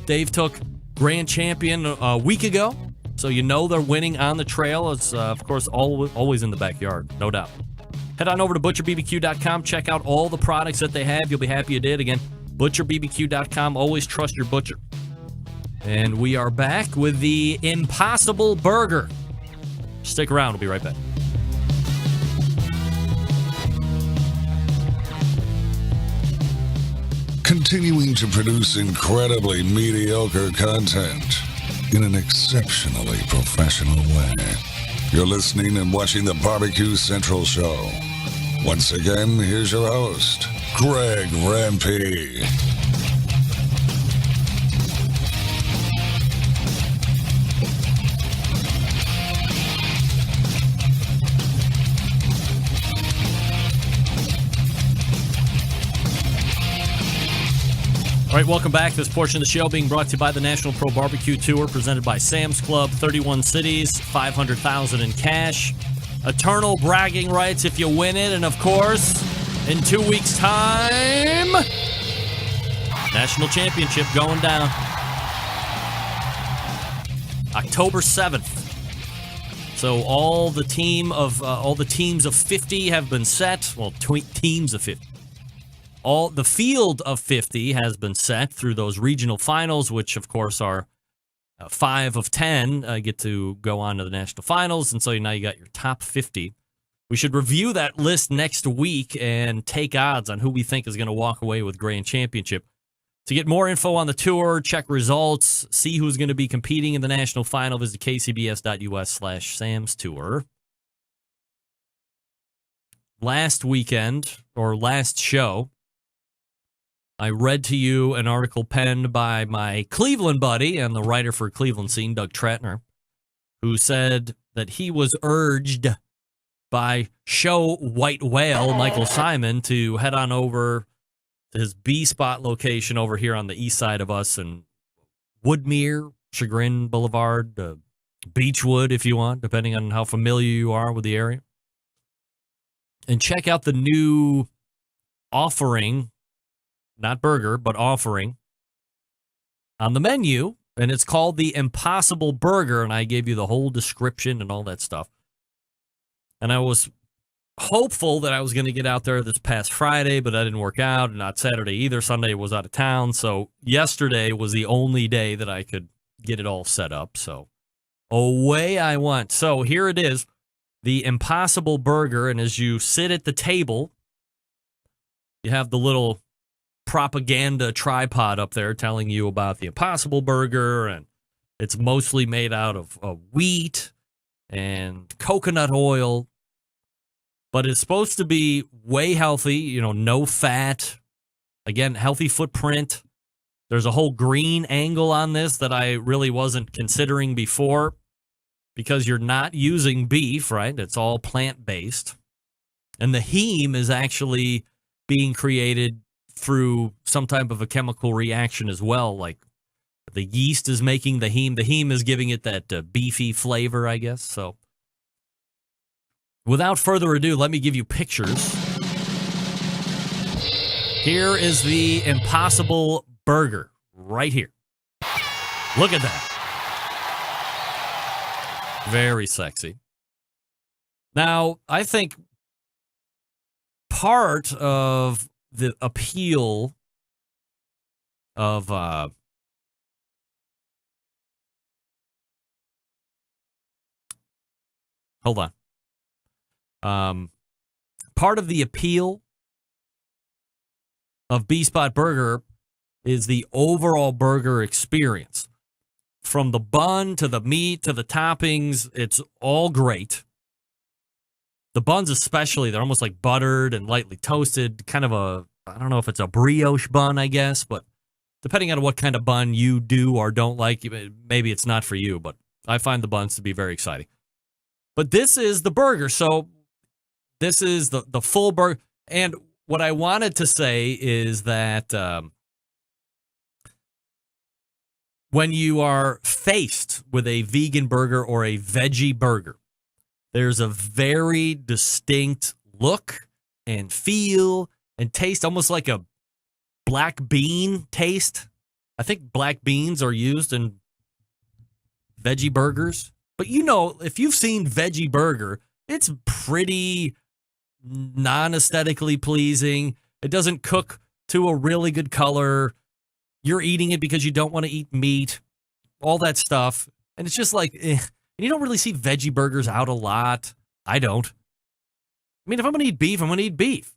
Speaker 4: Dave took Grand Champion a week ago, so you know they're winning on the trail. It's, of course, always in the backyard, no doubt. Head on over to butcherbbq.com. Check out all the products that they have. You'll be happy you did. Again, butcherbbq.com. Always trust your butcher. And we are back with the Impossible Burger. Stick around. We'll be right back.
Speaker 5: continuing to produce incredibly mediocre content in an exceptionally professional way. You're listening and watching the Barbecue Central Show. Once again, here's your host, Greg Rampey.
Speaker 4: All right, welcome back. This portion of the show being brought to you by the National Pro Barbecue Tour, presented by Sam's Club. 31 cities, $500,000 in cash, eternal bragging rights if you win it, and of course, in 2 weeks' time, national championship going down, October 7th. So all the teams of 50 have been set. Well, teams of 50. All the field of 50 has been set through those regional finals, which of course are 5 of 10 get to go on to the national finals, and so now you got your top 50. We should review that list next week and take odds on who we think is going to walk away with grand championship. To get more info on the tour, check results, see who's going to be competing in the national final, visit kcbs.us/Sam's Tour. Last weekend, or last show, I read to you an article penned by my Cleveland buddy and the writer for Cleveland Scene, Doug Tratner, who said that he was urged by show white whale Michael Simon to head on over to his B-spot location over here on the east side of us in Woodmere, Chagrin Boulevard, Beechwood, if you want, depending on how familiar you are with the area, and check out the new offering. Not burger, but offering on the menu, and it's called the Impossible Burger, and I gave you the whole description and all that stuff. And I was hopeful that I was going to get out there this past Friday, but that didn't work out, and not Saturday either. Sunday was out of town, so yesterday was the only day that I could get it all set up, so away I went. So here it is, the Impossible Burger, and as you sit at the table, you have the little propaganda tripod up there telling you about the Impossible Burger, and it's mostly made out of wheat and coconut oil, but it's supposed to be way healthy, no fat, again, healthy footprint. There's a whole green angle on this that I really wasn't considering before, because you're not using beef, right? It's all plant-based, and the heme is actually being created through some type of a chemical reaction as well. Like the yeast is making the heme. The heme is giving it that beefy flavor, I guess. So without further ado, let me give you pictures. Here is the Impossible Burger right here. Look at that. Very sexy. Now, I think part of the appeal of hold on. Part of the appeal of B-Spot Burger is the overall burger experience. From the bun to the meat to the toppings, it's all great. The buns especially, they're almost like buttered and lightly toasted, kind of I don't know if it's a brioche bun, I guess, but depending on what kind of bun you do or don't like, maybe it's not for you, but I find the buns to be very exciting. But this is the burger, so this is the full burger. And what I wanted to say is that when you are faced with a vegan burger or a veggie burger, there's a very distinct look and feel and taste, almost like a black bean taste. I think black beans are used in veggie burgers. But if you've seen veggie burger, it's pretty non-aesthetically pleasing. It doesn't cook to a really good color. You're eating it because you don't want to eat meat, all that stuff. And it's just like, And you don't really see veggie burgers out a lot. I don't. I mean, if I'm going to eat beef, I'm going to eat beef.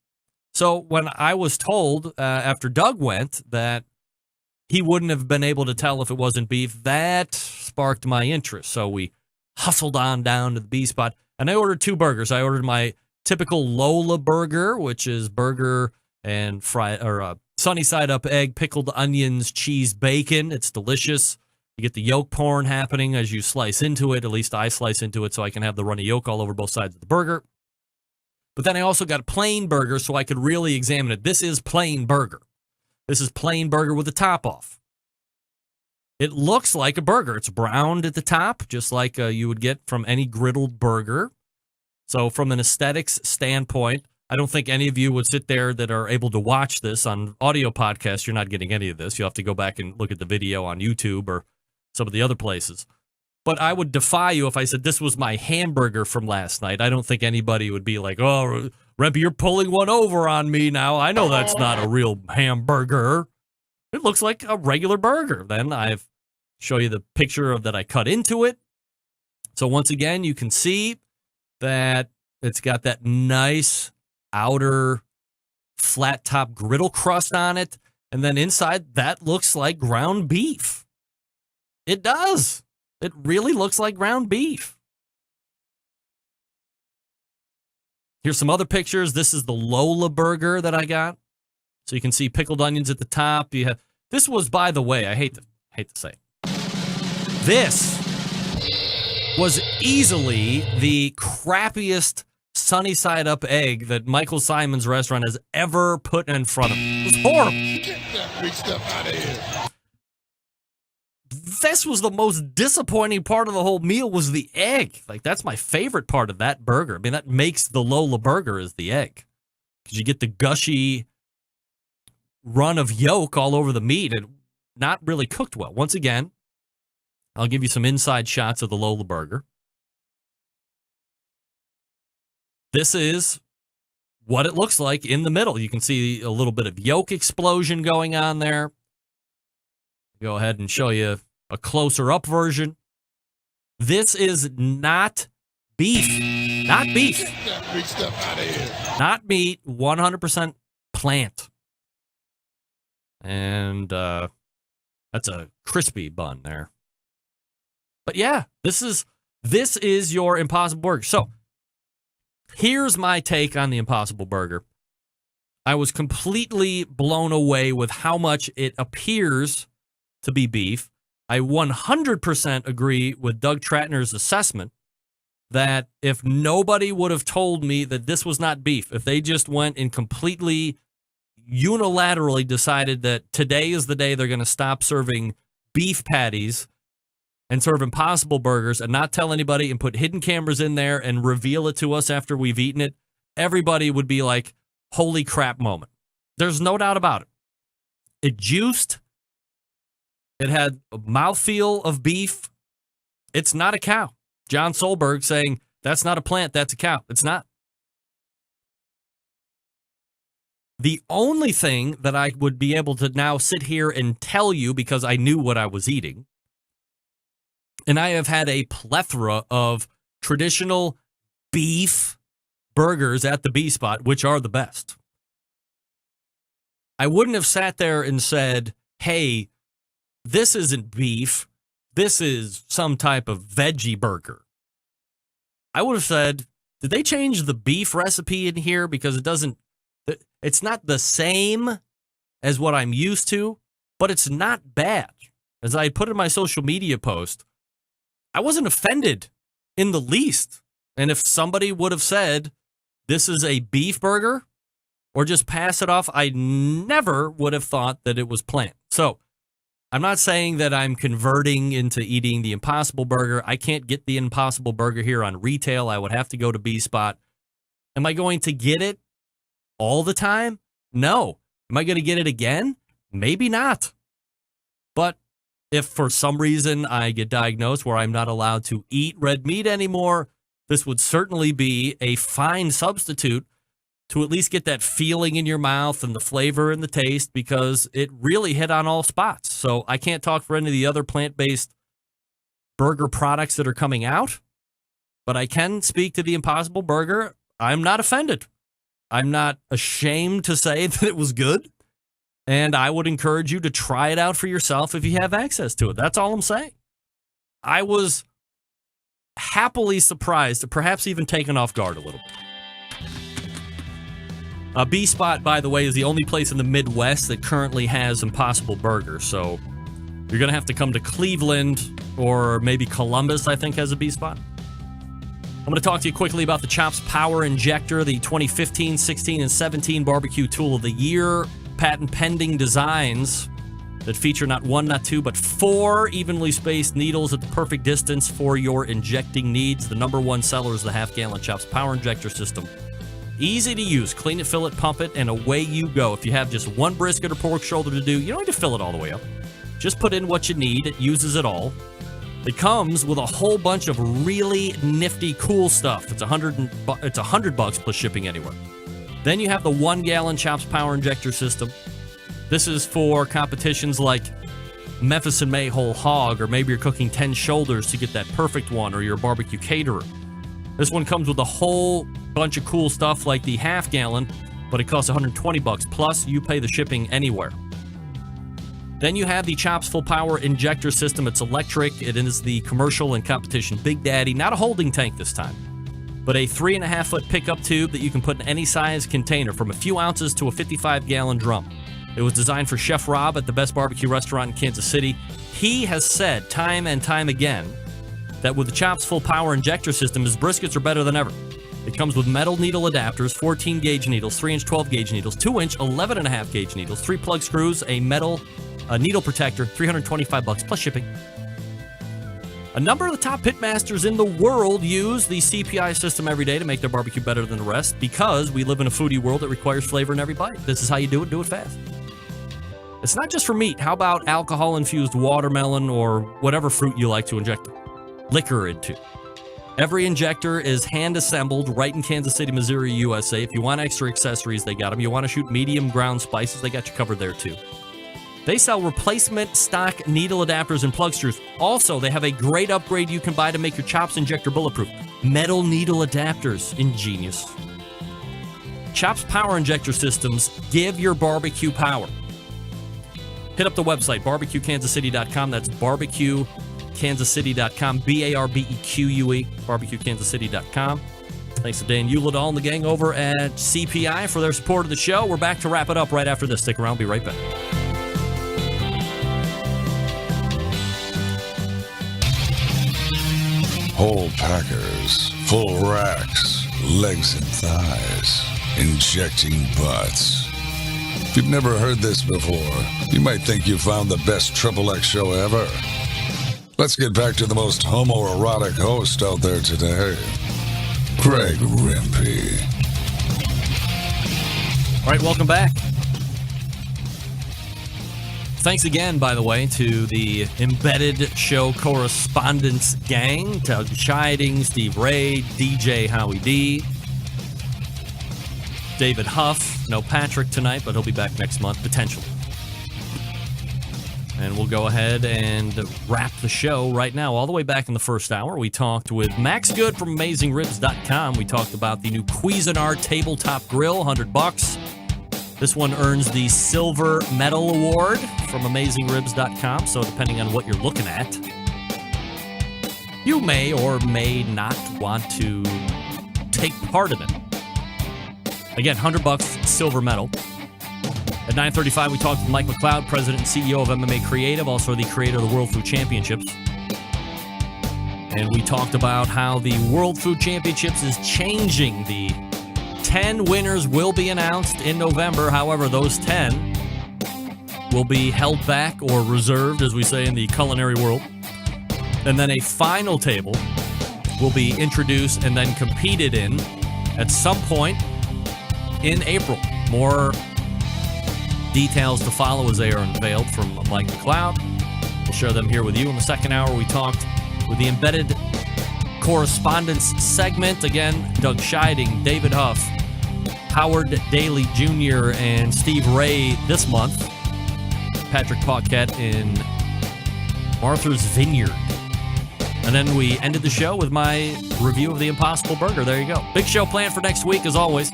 Speaker 4: So when I was told after Doug went that he wouldn't have been able to tell if it wasn't beef, that sparked my interest. So we hustled on down to the B spot, and I ordered 2 burgers. I ordered my typical Lola burger, which is burger and sunny side up egg, pickled onions, cheese, bacon. It's delicious. You get the yolk porn happening as you slice into it. At least I slice into it so I can have the runny yolk all over both sides of the burger. But then I also got a plain burger so I could really examine it. This is plain burger. This is plain burger with the top off. It looks like a burger. It's browned at the top, just like you would get from any griddled burger. So from an aesthetics standpoint, I don't think any of you would sit there that are able to watch this on audio podcast. You're not getting any of this. You'll have to go back and look at the video on YouTube or some of the other places. But I would defy you if I said this was my hamburger from last night. I don't think anybody would be like, oh, Rempy, you're pulling one over on me now. I know that's not a real hamburger. It looks like a regular burger. Then I've show you the picture of that I cut into it. So once again, you can see that it's got that nice outer flat top griddle crust on it. And then inside, that looks like ground beef. It does. It really looks like ground beef. Here's some other pictures. This is the Lola burger that I got. So you can see pickled onions at the top. You have, this was, by the way, I hate to say it. This was easily the crappiest sunny side up egg that Michael Simon's restaurant has ever put in front of me. It was horrible.
Speaker 5: Get that big stuff out of here.
Speaker 4: This was the most disappointing part of the whole meal was the egg. Like, that's my favorite part of that burger. I mean, that makes the Lola burger is the egg. Because you get the gushy run of yolk all over the meat and not really cooked well. Once again, I'll give you some inside shots of the Lola burger. This is what it looks like in the middle. You can see a little bit of yolk explosion going on there. Go ahead and show you a closer up version. This is not beef. Not beef.
Speaker 5: Get that big stuff out of here.
Speaker 4: Not meat. 100% plant. And that's a crispy bun there. But yeah, this is your Impossible Burger. So here's my take on the Impossible Burger. I was completely blown away with how much it appears to be beef. I 100% agree with Doug Tratner's assessment that if nobody would have told me that this was not beef, if they just went and completely unilaterally decided that today is the day they're going to stop serving beef patties and serve Impossible Burgers and not tell anybody and put hidden cameras in there and reveal it to us after we've eaten it, everybody would be like, holy crap moment. There's no doubt about it. It juiced. It had a mouthfeel of beef. It's not a cow. John Solberg saying, that's not a plant, that's a cow. It's not. The only thing that I would be able to now sit here and tell you, because I knew what I was eating, and I have had a plethora of traditional beef burgers at the B Spot, which are the best. I wouldn't have sat there and said, hey, this isn't beef. This is some type of veggie burger. I would have said, did they change the beef recipe in here? Because it's not the same as what I'm used to, but it's not bad. As I put in my social media post, I wasn't offended in the least. And if somebody would have said, this is a beef burger, or just pass it off, I never would have thought that it was plant. So I'm not saying that I'm converting into eating the Impossible Burger. I can't get the Impossible Burger here on retail. I would have to go to B Spot. Am I going to get it all the time? No. Am I going to get it again? Maybe not. But if for some reason I get diagnosed where I'm not allowed to eat red meat anymore, this would certainly be a fine substitute to at least get that feeling in your mouth and the flavor and the taste, because it really hit on all spots. So I can't talk for any of the other plant-based burger products that are coming out, but I can speak to the Impossible Burger. I'm not offended. I'm not ashamed to say that it was good. And I would encourage you to try it out for yourself if you have access to it. That's all I'm saying. I was happily surprised, perhaps even taken off guard a little bit. B-Spot, by the way, is the only place in the Midwest that currently has Impossible Burger. So you're going to have to come to Cleveland or maybe Columbus, I think, has a B-Spot. I'm going to talk to you quickly about the Chops Power Injector, the 2015, 16, and 17 Barbecue Tool of the Year. Patent-pending designs that feature not one, not two, but 4 evenly spaced needles at the perfect distance for your injecting needs. The number one seller is the half-gallon Chops Power Injector System. Easy to use. Clean it, fill it, pump it, and away you go. If you have just one brisket or pork shoulder to do, you don't need to fill it all the way up. Just put in what you need. It uses it all. It comes with a whole bunch of really nifty, cool stuff. It's $100 plus shipping anywhere. Then you have the 1-gallon Chops Power Injector System. This is for competitions like Memphis and May Whole Hog, or maybe you're cooking 10 shoulders to get that perfect one, or you're a barbecue caterer. This one comes with a whole bunch of cool stuff like the half-gallon, but it costs $120 plus you pay the shipping anywhere. Then you have the Chops Full Power Injector System. It's electric. It is the commercial and competition Big Daddy. Not a holding tank this time, but a 3.5-foot pickup tube that you can put in any size container from a few ounces to a 55-gallon drum. It was designed for Chef Rob at the Best Barbecue Restaurant in Kansas City. He has said time and time again that with the Chops Full Power Injector System, his briskets are better than ever. It comes with metal needle adapters, 14-gauge needles, 3-inch 12-gauge needles, 2-inch 11.5-gauge needles, 3 plug screws, a metal needle protector, $325 plus shipping. A number of the top pitmasters in the world use the CPI system every day to make their barbecue better than the rest because we live in a foodie world that requires flavor in every bite. This is how you do it fast. It's not just for meat. How about alcohol-infused watermelon or whatever fruit you like to inject liquor into? Every injector is hand-assembled right in Kansas City, Missouri, USA. If you want extra accessories, they got them. You want to shoot medium ground spices, they got you covered there too. They sell replacement stock needle adapters and plug screws. Also, they have a great upgrade you can buy to make your Chops injector bulletproof. Metal needle adapters. Ingenious. Chops Power Injector Systems give your barbecue power. Hit up the website, barbecuekansascity.com. That's barbecuekansascity.com. BARBEQUE, barbecuekansascity.com. Thanks to Dan Uladall and the gang over at CPI for their support of the show. We're back to wrap it up right after this. Stick around. Be right back.
Speaker 5: Whole packers, full racks, legs and thighs, injecting butts. If you've never heard this before, you might think you found the best XXX show ever. Let's get back to the most homoerotic host out there today, Greg Rempe.
Speaker 4: All right, welcome back. Thanks again, by the way, to the Embedded Show Correspondents gang, Doug Scheiding, Steve Ray, DJ Howie D, David Huff. No Patrick tonight, but he'll be back next month, potentially. And we'll go ahead and wrap the show right now. All the way back in the first hour, we talked with Max Good from AmazingRibs.com. We talked about the new Cuisinart Tabletop Grill, $100. This one earns the Silver Medal Award from AmazingRibs.com, so depending on what you're looking at, you may or may not want to take part in it. Again, $100, Silver Medal. At 9:35, we talked with Mike McCloud, President and CEO of MMA Creative, also the creator of the World Food Championships. And we talked about how the World Food Championships is changing. The 10 winners will be announced in November. However, those 10 will be held back or reserved, as we say in the culinary world. And then a final table will be introduced and then competed in at some point in April. More details to follow as they are unveiled from Mike McCloud. We'll share them here with you. In the second hour, we talked with the Embedded Correspondents segment. Again, Doug Scheiding, David Huff, Howard Daly Jr., and Steve Ray this month. Patrick Paquette in Martha's Vineyard. And then we ended the show with my review of the Impossible Burger. There you go. Big show planned for next week, as always.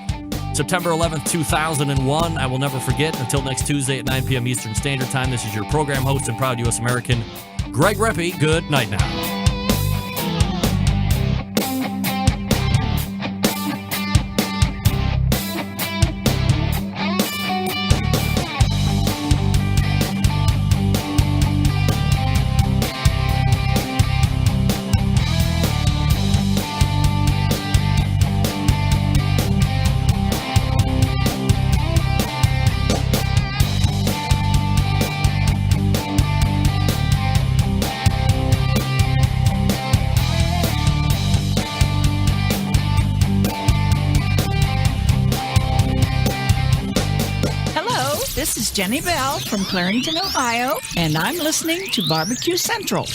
Speaker 4: September 11th, 2001. I will never forget. Until next Tuesday at 9 p.m. Eastern Standard Time, this is your program host and proud U.S. American, Greg Reppy. Good night now.
Speaker 19: This is Jenny Bell from Clarington, Ohio, and I'm listening to Barbecue Central.